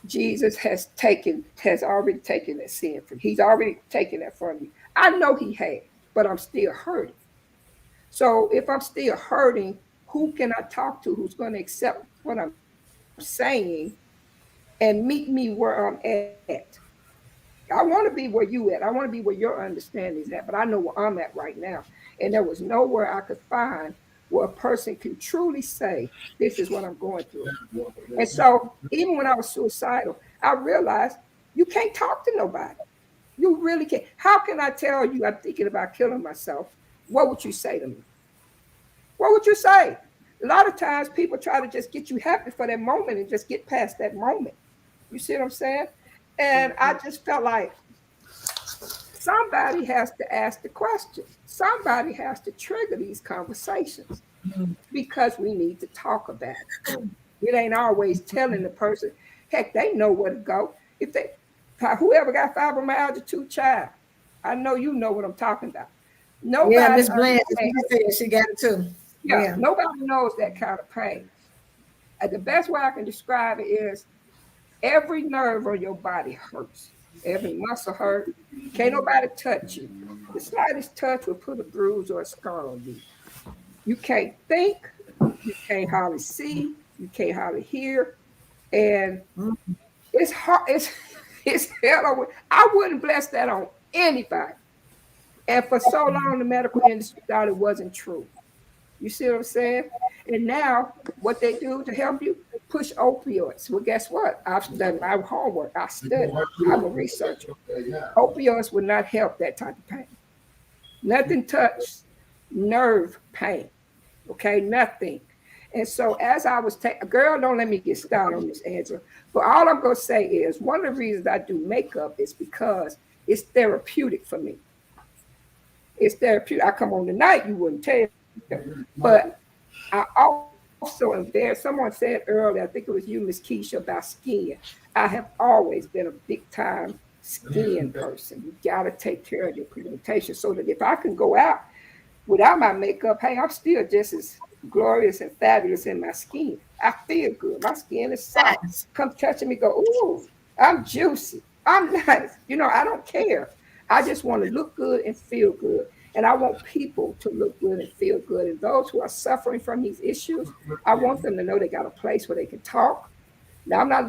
Jesus has already taken that sin from. He's already taken that from me. I know He has, but I'm still hurting. So if I'm still hurting, who can I talk to who's going to accept what I'm saying and meet me where I'm at? I want to be where you at. I want to be where your understanding is at, but I know where I'm at right now. And there was nowhere I could find where a person can truly say, this is what I'm going through. And so even when I was suicidal, I realized you can't talk to nobody. You really can't. How can I tell you I'm thinking about killing myself? What would you say to me? What would you say? A lot of times people try to just get you happy for that moment and just get past that moment. You see what I'm saying? And I just felt like somebody has to ask the questions. Somebody has to trigger these conversations because we need to talk about it. It ain't always telling the person, heck, they know where to go. If they, whoever got fibromyalgia too, child, I know you know what I'm talking about. Yeah, Nobody Miss Bland, understands. she said she got it too. Yeah, Yeah. nobody knows that kind of pain. And the best way I can describe it is every nerve on your body hurts. Every muscle hurt. Can't nobody touch you. The slightest touch will put a bruise or a scar on you. You can't think. You can't hardly see. You can't hardly hear. And it's hard. It's it's hell. I wouldn't bless that on anybody. And for so long, the medical industry thought it wasn't true. You see what I'm saying? And now, what they do to help you, push opioids. Well, guess what? I've done my homework. I studied. I'm a researcher. Opioids will not help that type of pain. Nothing touches nerve pain. Okay, nothing. And so as I was taking, girl, don't let me get started on this, Angela. But all I'm gonna say is one of the reasons I do makeup is because it's therapeutic for me. It's therapeutic. I come on tonight, you wouldn't tell, but I also am there. Someone said earlier, I think it was you, Miss Keisha, about skin. I have always been a big time skin person. You gotta take care of your pigmentation so that if I can go out without my makeup, hey, I'm still just as glorious and fabulous in my skin. I feel good. My skin is soft. Yes. Come touching me, go, ooh, I'm juicy. I'm nice. I don't care. I just want to look good and feel good. And I want people to look good and feel good. And those who are suffering from these issues, I want them to know they got a place where they can talk. Now I'm not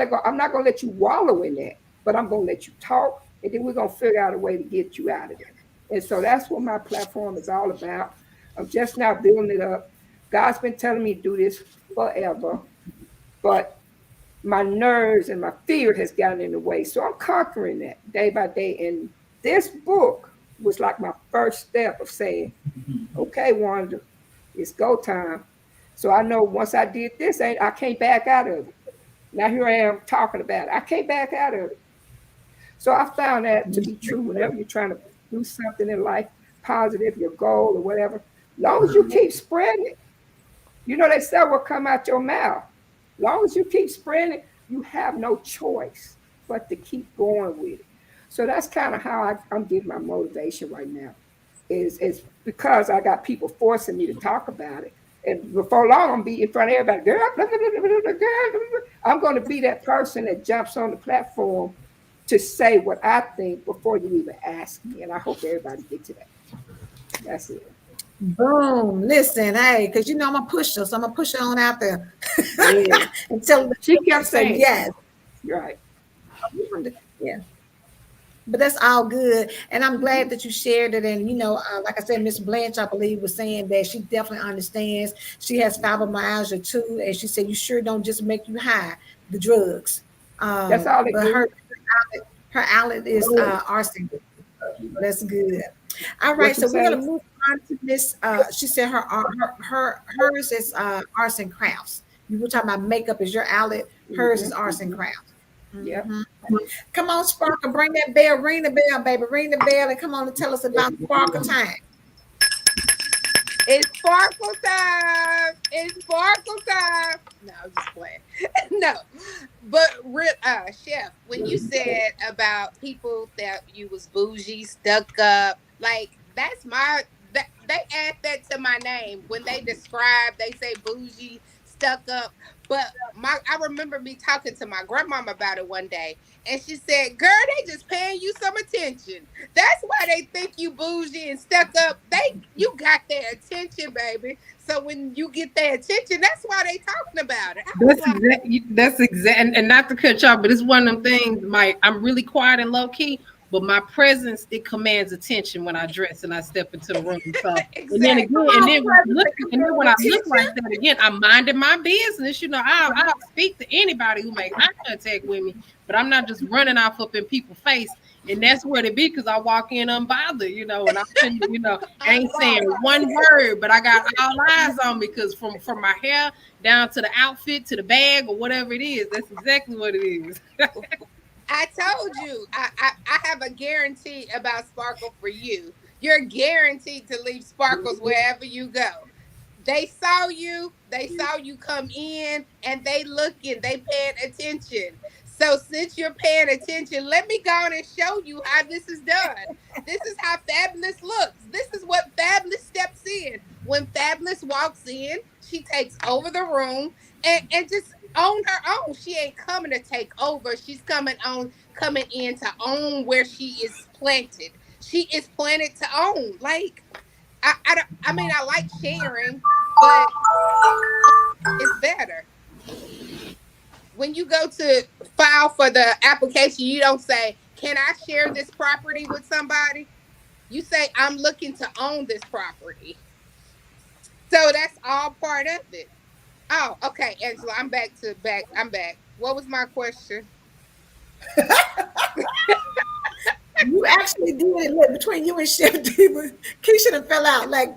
gonna let you wallow in that, but I'm gonna let you talk. and then we're gonna figure out a way to get you out of there. And so that's what my platform is all about. I'm just now building it up. God's been telling me to do this forever, but my nerves and my fear has gotten in the way. So I'm conquering that day by day. And this book was like my first step of saying, okay, Wanda, it's go time. So I know once I did this, I can't back out of it. Now here I am talking about it. I can't back out of it. So I found that to be true whenever you're trying to do something in life, positive, your goal or whatever, as long as you keep spreading it, you know, they say what come out your mouth. As long as you keep spreading it, you have no choice but to keep going with it. So that's kind of how I'm getting my motivation right now. Is because I got people forcing me to talk about it. And before long, I'm gonna be in front of everybody. Girl, blah, blah, blah, blah, blah, girl. I'm going to be that person that jumps on the platform to say what I think before you even ask me. And I hope everybody gets to that. That's it. Boom. Listen, hey, because you know I'm a pusher, so I'm gonna push her on out there Yeah. until She she kept say saying, yes. right. Yeah. But that's all good, and I'm glad that you shared it. And like I said, Miss Blanche, I believe, was saying that she definitely understands. She has fibromyalgia too, and she said you sure don't just make you high, the drugs. That's all they But do. her outlet is arson. That's good. All What right, you so we're gonna say? move on to this. She said hers is arts and crafts. You were talking about makeup is your outlet. Hers is Mm-hmm. arts and crafts. Yep. Mhm. Come on, Sparkle, bring that bell, ring the bell, baby, ring the bell, and come on and tell us about Sparkle time. It's sparkle time. It's sparkle time. No, I'm just playing. No, but chef, when you said about people that you was bougie, stuck up, like that's my that they add that to my name when they describe. They say bougie, stuck up. But I remember me talking to my grandmama about it one day, and she said, "Girl, they just paying you some attention. That's why they think you bougie and stuck up. You got their attention, baby. So when you get their attention, that's why they talking about it." I was That's like, exact. That's exact. And not to cut y'all, but it's one of them things. I'm really quiet and low key, but my presence it commands attention when I dress and I step into the room. So and then exactly. again, and then when I look, and then when I look like that again, I'm minding my business. I'll speak to anybody who make eye contact with me, but I'm not just running off up in people's face. And that's where it be because I walk in unbothered, and I'm I ain't saying one word, but I got all eyes on me because from my hair down to the outfit to the bag or whatever it is. That's exactly what it is. I told you, I have a guarantee about Sparkle for you. You're guaranteed to leave sparkles wherever you go. They saw you come in, and they paying attention. So since you're paying attention, let me go on and show you how this is done. This is how Fabulous looks. This is what Fabulous steps in. When Fabulous walks in, she takes over the room and just on her own. She ain't coming to take over. She's coming in to own where she is planted. She is planted to own. Like I mean, I like sharing, but it's better. When you go to file for the application, you don't say, "Can I share this property with somebody?" You say, "I'm looking to own this property." So that's all part of it. Oh, okay, Angela, I'm back to back. I'm back. What was my question? You actually did it. Look, between you and Chef D, Keisha done fell out. Like,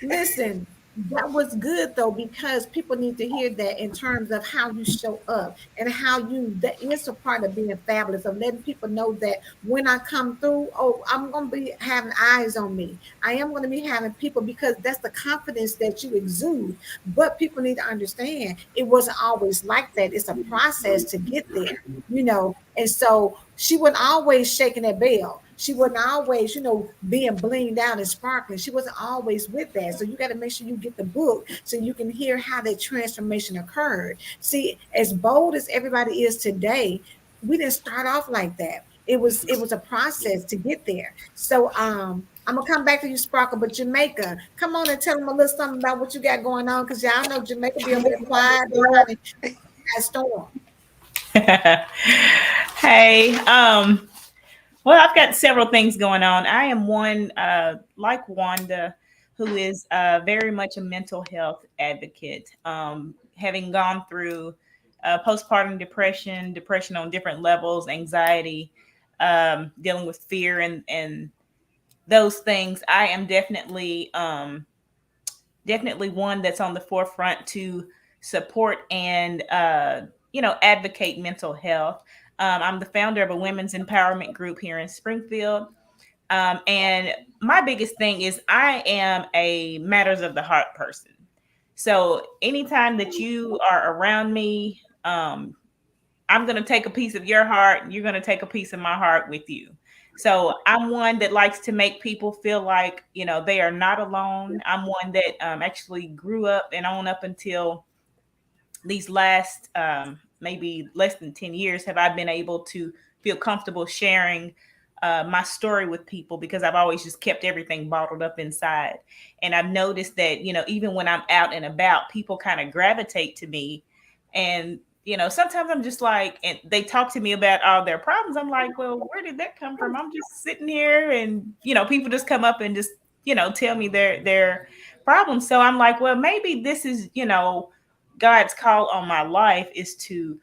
listen, that was good though, because people need to hear that in terms of how you show up and that is a part of being fabulous, of letting people know that when I come through, oh, I'm going to be having eyes on me. I am going to be having people, because that's the confidence that you exude. But people need to understand it wasn't always like that. It's a process to get there. And so she wasn't always shaking that bell. She wasn't always, being blinged out and sparkling. She wasn't always with that. So you got to make sure you get the book so you can hear how that transformation occurred. See, as bold as everybody is today, we didn't start off like that. It was a process to get there. So I'm gonna come back to you, Sparkle, but Jamaica, come on and tell them a little something about what you got going on, because y'all know Jamaica be over there quiet behind that storm. Hey, Well, I've got several things going on. I am one, like Wanda, who is very much a mental health advocate. Having gone through postpartum depression, depression on different levels, anxiety, dealing with fear, and those things, I am definitely one that's on the forefront to support and advocate mental health. I'm the founder of a women's empowerment group here in Springfield. And my biggest thing is I am a matters of the heart person. So anytime that you are around me, I'm going to take a piece of your heart, and you're going to take a piece of my heart with you. So I'm one that likes to make people feel like, they are not alone. I'm one that actually grew up and on up until these last maybe less than 10 years have I been able to feel comfortable sharing my story with people, because I've always just kept everything bottled up inside. And I've noticed that, even when I'm out and about, people kind of gravitate to me. And, sometimes I'm just like, and they talk to me about all their problems. I'm like, well, where did that come from? I'm just sitting here and, people just come up and just, tell me their problems. So I'm like, well, maybe this is, God's call on my life is to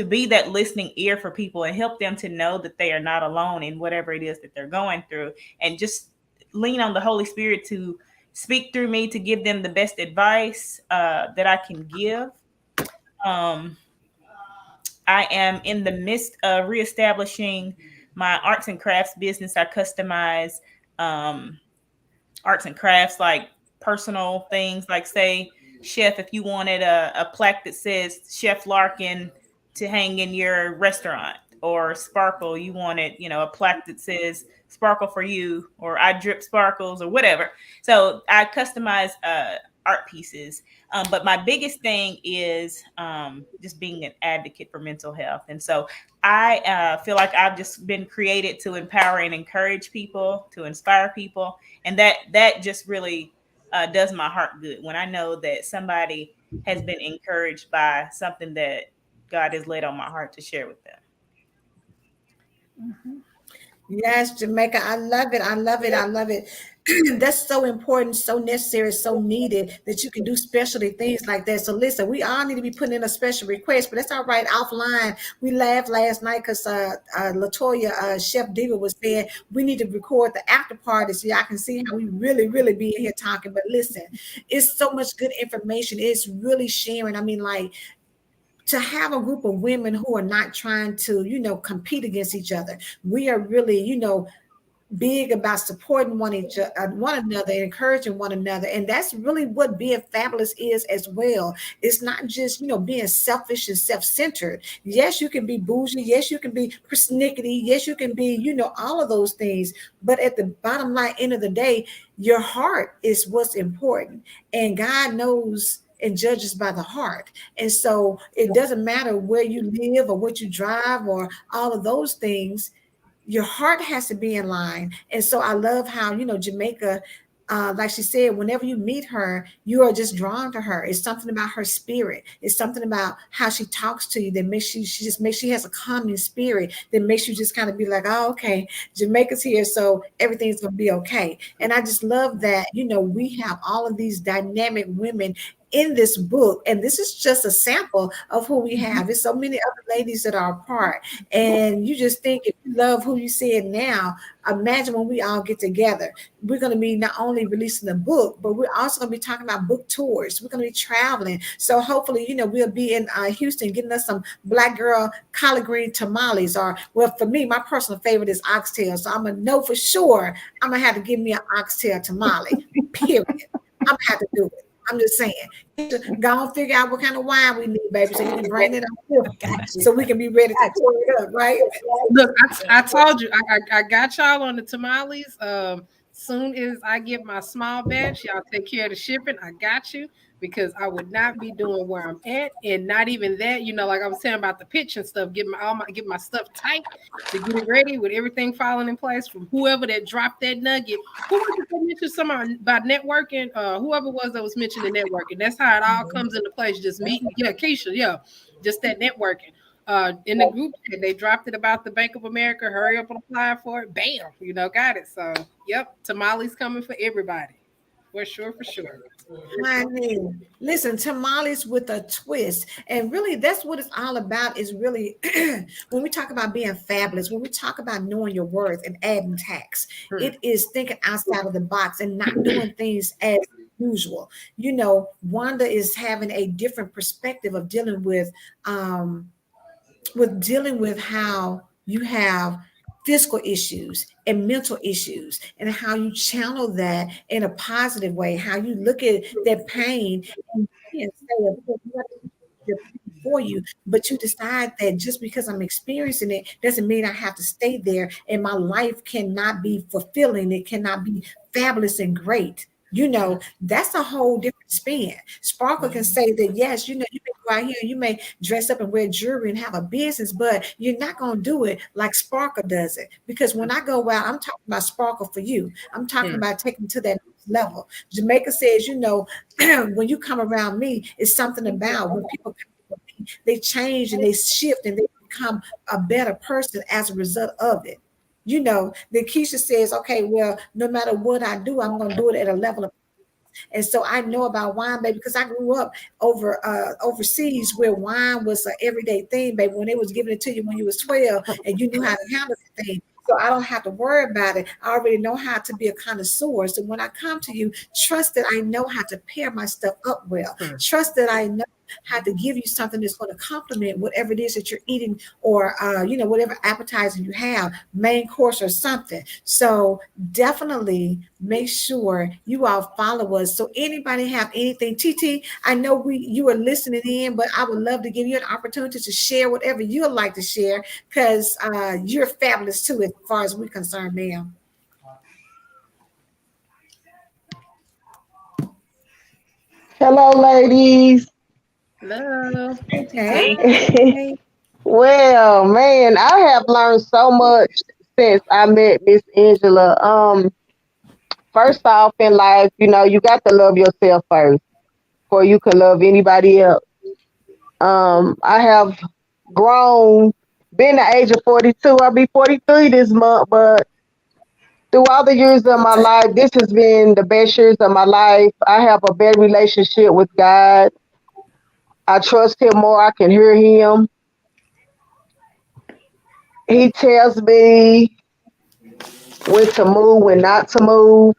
be that listening ear for people and help them to know that they are not alone in whatever it is that they're going through, and just lean on the Holy Spirit to speak through me to give them the best advice that I can give. Um, I am in the midst of reestablishing my arts and crafts business. I customize um, arts and crafts, like personal things, like say, chef, if you wanted a plaque that says Chef Larkin to hang in your restaurant, or Sparkle, you wanted, a plaque that says Sparkle for you, or I drip sparkles, or whatever. So I customize art pieces. But my biggest thing is just being an advocate for mental health. And so I feel like I've just been created to empower and encourage people, to inspire people, and that just really does my heart good when I know that somebody has been encouraged by something that God has laid on my heart to share with them. Yes, Jamaica. I love it. I love it. I love it. That's so important, so necessary, so needed that you can do specialty things like that. So listen, we all need to be putting in a special request, but that's all right. Offline, we laughed last night because Latoya, Chef Diva, was saying we need to record the after party so y'all can see how we really, really be in here talking. But listen, it's so much good information. It's really sharing. I mean, like, to have a group of women who are not trying to, compete against each other. We are really, big about supporting one another, encouraging one another, and that's really what being fabulous is as well. It's not just being selfish and self-centered. Yes, you can be bougie. Yes, you can be persnickety. Yes, you can be all of those things. But at the bottom line, end of the day, your heart is what's important, and God knows and judges by the heart. And so it doesn't matter where you live or what you drive or all of those things. Your heart has to be in line. And so I love how, Jamaica, like she said, whenever you meet her, you are just drawn to her. It's something about her spirit. It's something about how she talks to you that makes you, she has a calming spirit that makes you just kind of be like, oh, okay, Jamaica's here, so everything's going to be okay. And I just love that, we have all of these dynamic women in this book, and this is just a sample of who we have. There's so many other ladies that are a part, and you just think, if you love who you said now, imagine when we all get together. We're going to be not only releasing a book, but we're also going to be talking about book tours. We're going to be traveling, so hopefully we'll be in Houston getting us some black girl collard green tamales, or, well, for me, my personal favorite is oxtail, so I'm going to know for sure I'm going to have to give me an oxtail tamale, period. I'm going to have to do it. I'm just saying, go and figure out what kind of wine we need, baby, so you can bring it up so we can be ready to pour it up, right? Look, I told you, I got y'all on the tamales. Soon as I get my small batch, y'all take care of the shipping. I got you, because I would not be doing where I'm at, and not even that. Like I was saying about the pitch and stuff, get my stuff tight to get it ready with everything falling in place from whoever that dropped that nugget. Who was it that mentioned something about networking? Whoever was that was mentioning networking. That's how it all comes into place. Just meeting. Yeah, Keisha. Yeah, just that networking. in the group chat, they dropped it about the Bank of America. Hurry up and apply for it. Bam, got it. So, yep, tamales coming for everybody, for sure, for sure. Honey, listen, tamales with a twist. And really, that's what it's all about is really when we talk about being fabulous, when we talk about knowing your worth and adding tax, Hmm. it is thinking outside of the box and not doing things as usual. Wanda is having a different perspective of dealing with how you have physical issues and mental issues and how you channel that in a positive way, how you look at that pain and you can't say, of course, you have to keep your pain for you, but you decide that just because I'm experiencing it doesn't mean I have to stay there and my life cannot be fulfilling. It cannot be fabulous and great. That's a whole different spin. Sparkle can say that, yes, you may go out here and you may dress up and wear jewelry and have a business, but you're not going to do it like Sparkle does it. Because when I go out, I'm talking about Sparkle for you. I'm talking Hmm. about taking to that next level. Jamaica says, when you come around me, it's something about when people come around me, they change and they shift and they become a better person as a result of it. Then Keisha says, okay, well, no matter what I do, I'm going to do it at a level of. And so I know about wine, baby, because I grew up overseas where wine was an everyday thing, baby. When they was giving it to you when you was 12 and you knew how to handle the thing. So I don't have to worry about it. I already know how to be a connoisseur. So when I come to you, trust that I know how to pair my stuff up well. Hmm. Trust that I know how to give you something that's going to complement whatever it is that you're eating or whatever appetizer you have, main course or something. So definitely make sure you all follow us. So anybody have anything, TT, I know you are listening in, but I would love to give you an opportunity to share whatever you would like to share because you're fabulous too as far as we're concerned, ma'am. Hello, ladies. Hello. Hey, Hey. TT. Well, man, I have learned so much since I met Miss Angela. First off in life, you got to love yourself first before you can love anybody else. I have grown, been the age of 42. I'll be 43 this month, but through all the years of my life, this has been the best years of my life. I have a better relationship with God. I trust Him more. I can hear Him. He tells me when to move, when not to move,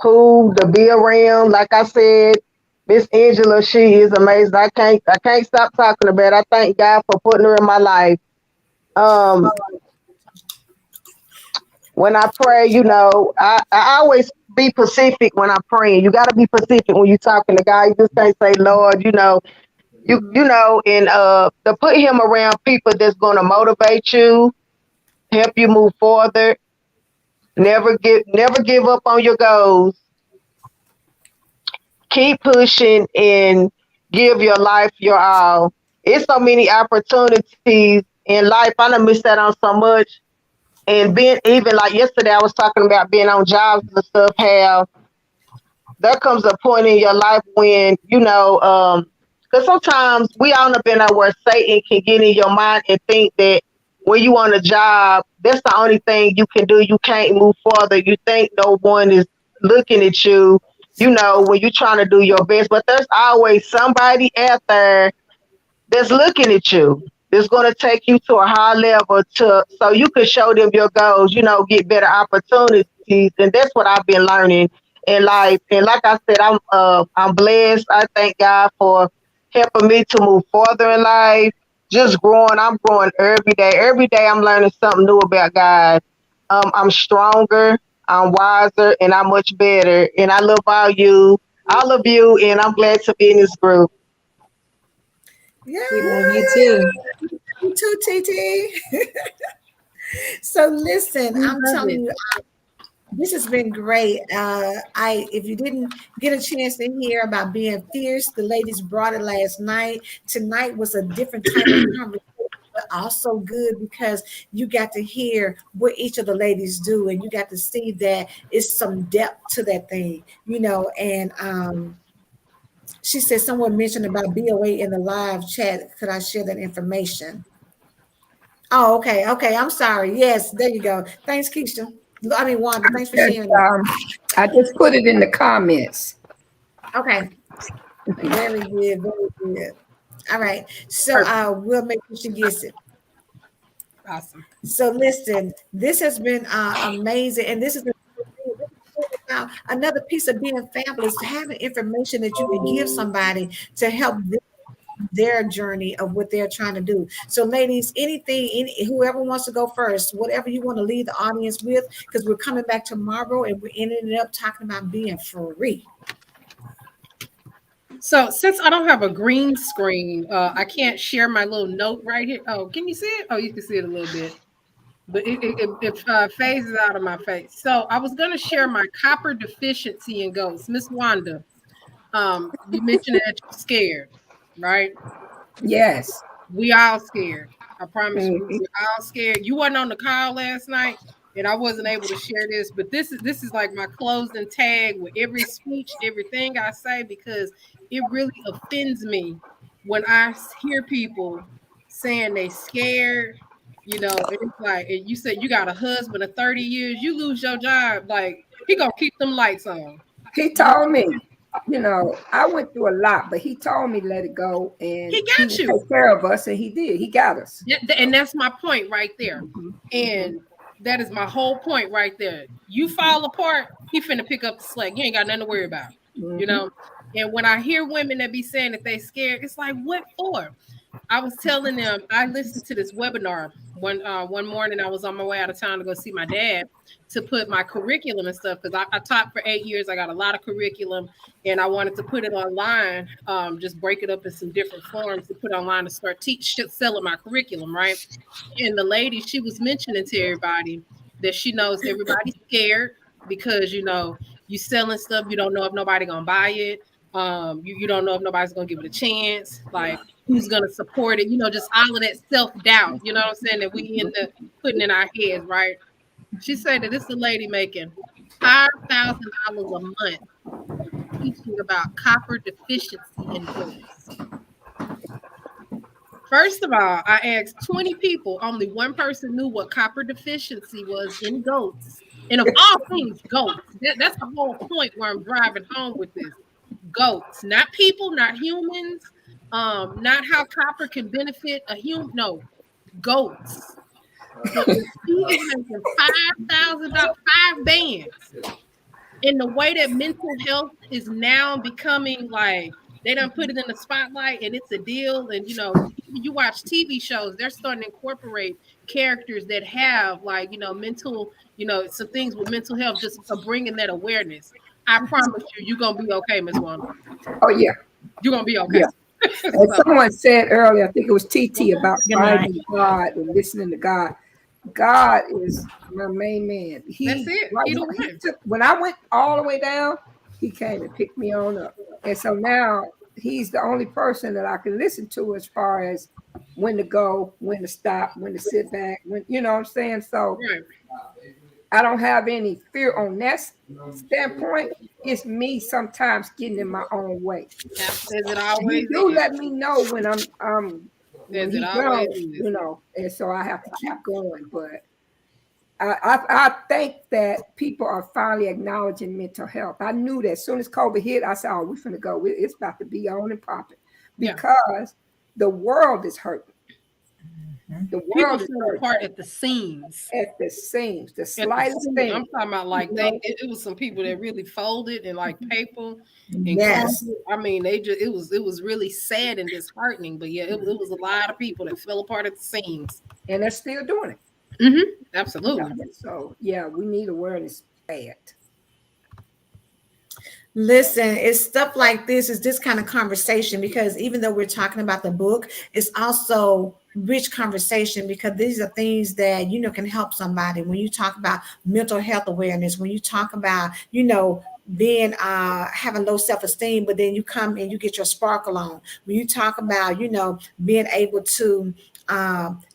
who to be around. Like I said, Miss Angela, she is amazing. I can't stop talking about it. I thank God for putting her in my life. Um, when I pray, I always be Pacific when I'm praying. You gotta be Pacific when you're talking to God. You just can't say, Lord, and to put him around people that's gonna motivate you, help you move forward. Never give up on your goals. Keep pushing and give your life your all. It's so many opportunities in life. I done missed that on so much. And being even like yesterday, I was talking about being on jobs and stuff. How there comes a point in your life when because sometimes we all know been out where Satan can get in your mind and think that when you on a job, that's the only thing you can do. You can't move further. You think no one is looking at you. When you're trying to do your best, but there's always somebody out there that's looking at you. That's going to take you to a high level to so you can show them your goals. Get better opportunities, and that's what I've been learning in life. And like I said, I'm blessed. I thank God for helping me to move further in life. Just growing, I'm growing every day. Every day, I'm learning something new about God. I'm stronger, I'm wiser, and I'm much better. And I love all of you, and I'm glad to be in this group. Yeah, We love you too. you too, TT. So listen, We I'm love telling it. you, this has been great. If you didn't get a chance to hear about being fierce, the ladies brought it last night. Tonight was a different type of conversation, but also good because you got to hear what each of the ladies do, and you got to see that it's some depth to that thing, and She said someone mentioned about BOA in the live chat. Could I share that information? Oh, okay. Okay. I'm sorry. Yes, there you go. Thanks, Keisha. I mean, Wanda, thanks for Just, sharing that. I just put it in the comments. Okay. Very good. Very good. All right. So Perfect. we'll make sure she gets it. Awesome. So listen, this has been amazing. And this is another piece of being family is having information that you can give somebody to help them their journey of what they're trying to do. So, ladies, whoever wants to go first, whatever you want to leave the audience with, because we're coming back tomorrow and we're ending up talking about being free. So since I don't have a green screen, I can't share my little note right here. Oh, can you see it? Oh, you can see it a little bit, but it phases out of my face. So I was going to share my copper deficiency in goats. Miss Wanda, you mentioned that you're scared, right? Yes. We all scared. I promise you, Mhm. we're all scared. You wasn't on the call last night, and I wasn't able to share this, but this is like my closing tag with every speech, everything I say, because it really offends me when I hear people saying they scared. And it's like, and you said you got a husband of 30 years, you lose your job, like he gonna keep them lights on. He You know, told me, I went through a lot, but he told me let it go and he he got would you. take care of us, and he did. He got us. And that's my point right there. Mhm, mhm, And that is my whole point right there. You fall apart, he finna pick up the slack. You ain't got nothing to worry about, you mhm. know? And when I hear women that be saying that they scared, it's like, what for? I was telling them, I listened to this webinar one morning. I was on my way out of town to go see my dad to put my curriculum and stuff, because I taught for 8 years. I got a lot of curriculum, and I wanted to put it online, just break it up in some different forms to put online to start selling my curriculum, right? And the lady, she was mentioning to everybody that she knows everybody's scared because you selling stuff, you don't know if nobody gonna buy it. You don't know if nobody's gonna give it a chance, like who's gonna support it, just all of that self-doubt, you know what I'm saying, that we end up putting in our heads, right? She said that it's a lady making $5,000 a month teaching about copper deficiency in goats. First of all, I asked 20 people. Only one person knew what copper deficiency was in goats. And of all things, goats. That's the whole point where I'm driving home with this. Goats, not people, not humans, not how copper can benefit a human. No, goats. So if she is making $5,000, 5 bands, in the way that mental health is now becoming like they don't put it in the spotlight and it's a deal. And you watch TV shows, they're starting to incorporate characters that have like mental, some things with mental health, just bringing that awareness. I promise you, you're gonna be okay, Miss Wanda. Oh yeah, You're gonna be okay. yeah. And So someone said earlier, I think it was TT, about Good night. finding God and listening to God. God is my main man. that's He it. right He the he one. took when I went all the way down, he came and picked me on up. And so now he's the only person that I can listen to as far as when to go, when to stop, when to sit back, when you know what I'm saying. So Right. I don't have any fear on that standpoint. It's me sometimes getting in my own way. As it He always do is. let me know when I'm when As it he always gone, is. and so I have to keep going. But I think that people are finally acknowledging mental health. I knew that as soon as COVID hit, I said, "Oh, we're finna go. It's about to be on and popping," Yeah. because the world is hurting. The People world is fall hurting apart at the seams. at the seams, the At the slightest scene, thing. I'm talking about You like know, it was some people that really folded in like paper and Yes. crumbled. I mean, they just it was really sad and disheartening. But yeah, it was a lot of people that fell apart at the seams. and they're still doing it. Absolutely. So yeah, we need awareness bad. Listen, it's stuff like this, is this kind of conversation, because even though we're talking about the book, it's also rich conversation, because these are things that can help somebody. When you talk about mental health awareness, when you talk about being having low self-esteem, but then you come and you get your sparkle on. When you talk about being able to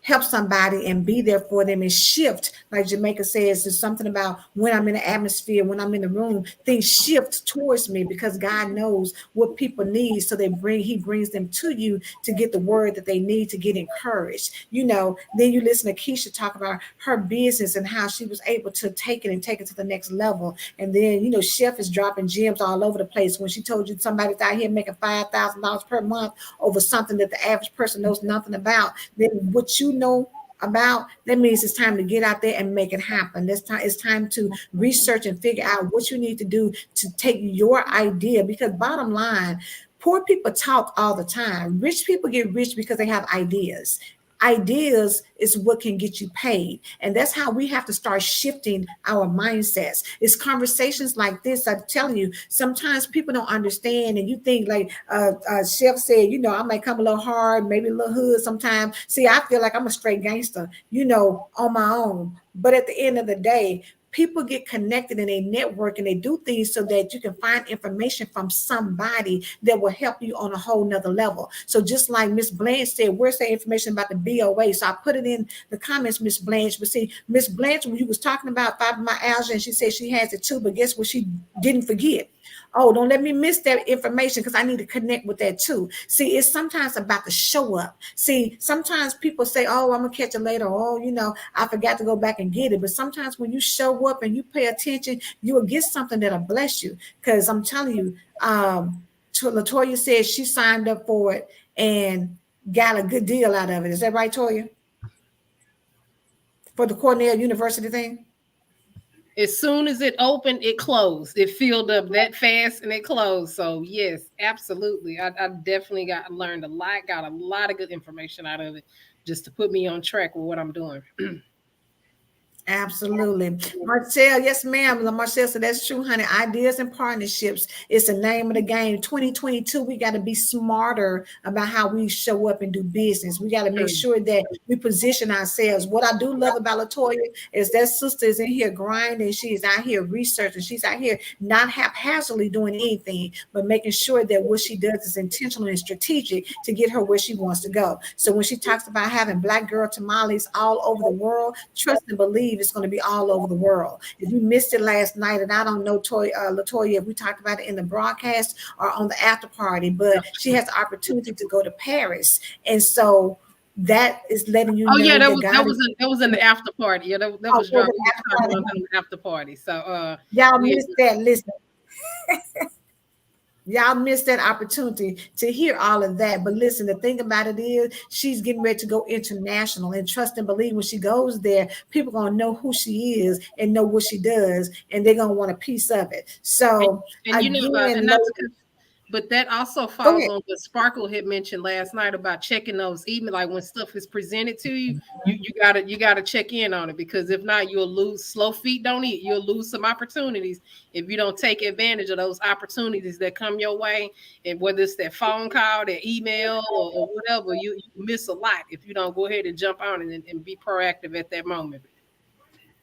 help somebody and be there for them and shift, like Jamaica says, there's something about when I'm in the atmosphere, when I'm in the room, things shift towards me because God knows what people need. So he brings them to you to get the word that they need to get encouraged. Then you listen to Keisha talk about her business and how she was able to take it to the next level. And then, Chef is dropping gems all over the place. When she told you somebody's out here making $5,000 per month over something that the average person knows nothing about, then what you know about, that means it's time to get out there and make it happen. It's time to research and figure out what you need to do to take your idea, because bottom line, poor people talk all the time. Rich people get rich because they have ideas. Ideas is what can get you paid, and that's how we have to start shifting our mindsets. It's conversations like this. I'm telling you, sometimes people don't understand, and you think like Chef said, I might come a little hard, maybe a little hood sometimes. See, I feel like I'm a straight gangster, on my own, but at the end of the day, people get connected and they network and they do things so that you can find information from somebody that will help you on a whole nother level. So just like Miss Blanche said, where's the information about the BOA? So I put it in the comments, Miss Blanche. But see, Miss Blanche, when you was talking about fibromyalgia, and she said she has it too, but guess what she didn't forget? Oh, don't let me miss that information, because I need to connect with that too. See, it's sometimes about the show up. See, sometimes people say, oh, I'm going to catch it later. Oh, I forgot to go back and get it. But sometimes when you show up and you pay attention, you will get something that'll bless you. Because I'm telling you, Latoya said she signed up for it and got a good deal out of it. Is that right, Toya? For the Cornell University thing? As soon as it opened, it closed. It filled up that fast and it closed. So yes, absolutely. I definitely learned a lot, got a lot of good information out of it just to put me on track with what I'm doing. Absolutely. Marcel, yes, ma'am. Marcel said that's true, honey. Ideas and partnerships is the name of the game. 2022, we got to be smarter about how we show up and do business. We got to make sure that we position ourselves. What I do love about Latoya is that sister is in here grinding. She is out here researching. She's out here not haphazardly doing anything, but making sure that what she does is intentional and strategic to get her where she wants to go. So when she talks about having Black girl tamales all over the world, trust and believe it's going to be all over the world. If you missed it last night, and I don't know, Latoya, if we talked about it in the broadcast or on the after party, but she has the opportunity to go to Paris, and so that is letting you know. Oh yeah, that was in the after party. Yeah, that was drunk on the after party. So y'all missed that. Listen. Y'all missed that opportunity to hear all of that. But listen, the thing about it is she's getting ready to go international, and trust and believe when she goes there, people are going to know who she is and know what she does, and they're going to want a piece of it. So, and again, but that also falls on what Sparkle had mentioned last night about checking those emails. Like when stuff is presented to you, you gotta check in on it, because if not, you'll lose. Slow feet don't eat. You'll lose some opportunities if you don't take advantage of those opportunities that come your way. And whether it's that phone call, that email, or whatever, you miss a lot if you don't go ahead and jump on it and be proactive at that moment.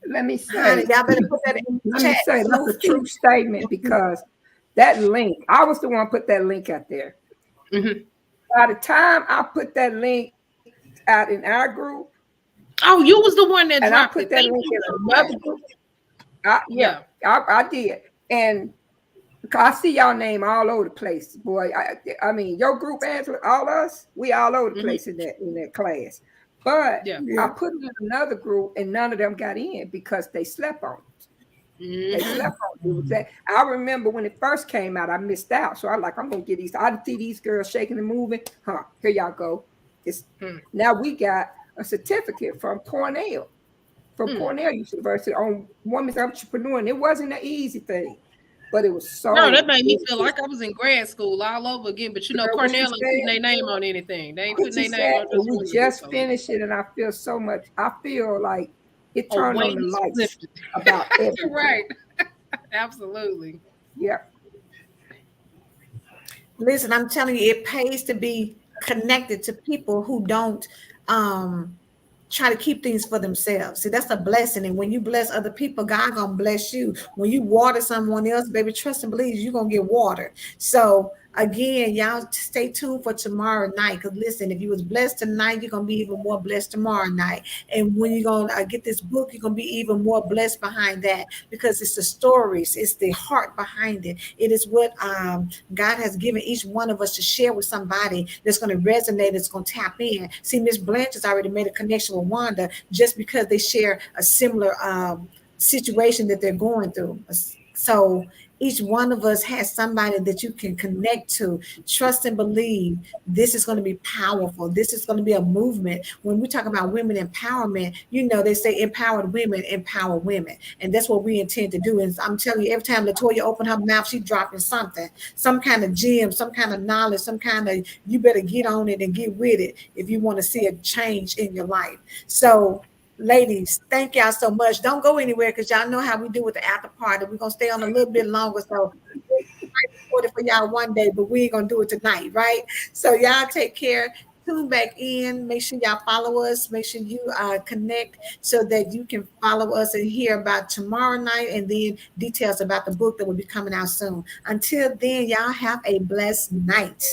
Let me say, y'all better put that in the chat. That's a true statement, because that link, I was the one put that link out there. Mm-hmm. By the time I put that link out in our group, oh, you was the one that and dropped I put that link in another group. I did, and I see y'all name all over the place, boy. I mean, your group, Angela, all us, we all over the place in that class. But I put it in another group, and none of them got in because they slept on it. They slept on it. Was that I remember when it first came out, I missed out. So I'm gonna get these. I see these girls shaking and moving. Here y'all go. Now we got a certificate from Cornell, Cornell University on women's entrepreneur, and it wasn't an easy thing, but it was so. No, that made me feel like I was in grad school all over again. But Cornell ain't putting their name on anything. They ain't putting their name on this. We just finished it, and I feel so much. I feel like it turned on the lights about everything. Right. Absolutely. Yeah. Listen, I'm telling you, it pays to be connected to people who don't try to keep things for themselves. See, that's a blessing. And when you bless other people, God gonna bless you. When you water someone else, baby, trust and believe you're gonna get water. So Again, y'all stay tuned for tomorrow night. Because listen, if you was blessed tonight, you're gonna be even more blessed tomorrow night. And when you're gonna get this book, you're gonna be even more blessed behind that, because it's the stories, it's the heart behind it. It is what God has given each one of us to share with somebody that's gonna resonate, that's gonna tap in. See, Miss Blanche has already made a connection with Wanda just because they share a similar situation that they're going through. So each one of us has somebody that you can connect to. Trust and believe this is going to be powerful. This is going to be a movement. When we talk about women empowerment, you know, they say empowered women empower women. And that's what we intend to do. And I'm telling you, every time Latoya opened her mouth, she's dropping something, some kind of gem, some kind of knowledge, some kind of, you better get on it and get with it if you want to see a change in your life. So ladies, thank y'all so much. Don't go anywhere because y'all know how we do with the after party. We're gonna stay on a little bit longer. So we might record it for y'all one day, but we ain't gonna do it tonight, right? So y'all take care. Tune back in. Make sure y'all follow us. Make sure you connect so that you can follow us and hear about tomorrow night and then details about the book that will be coming out soon. Until then, y'all have a blessed night.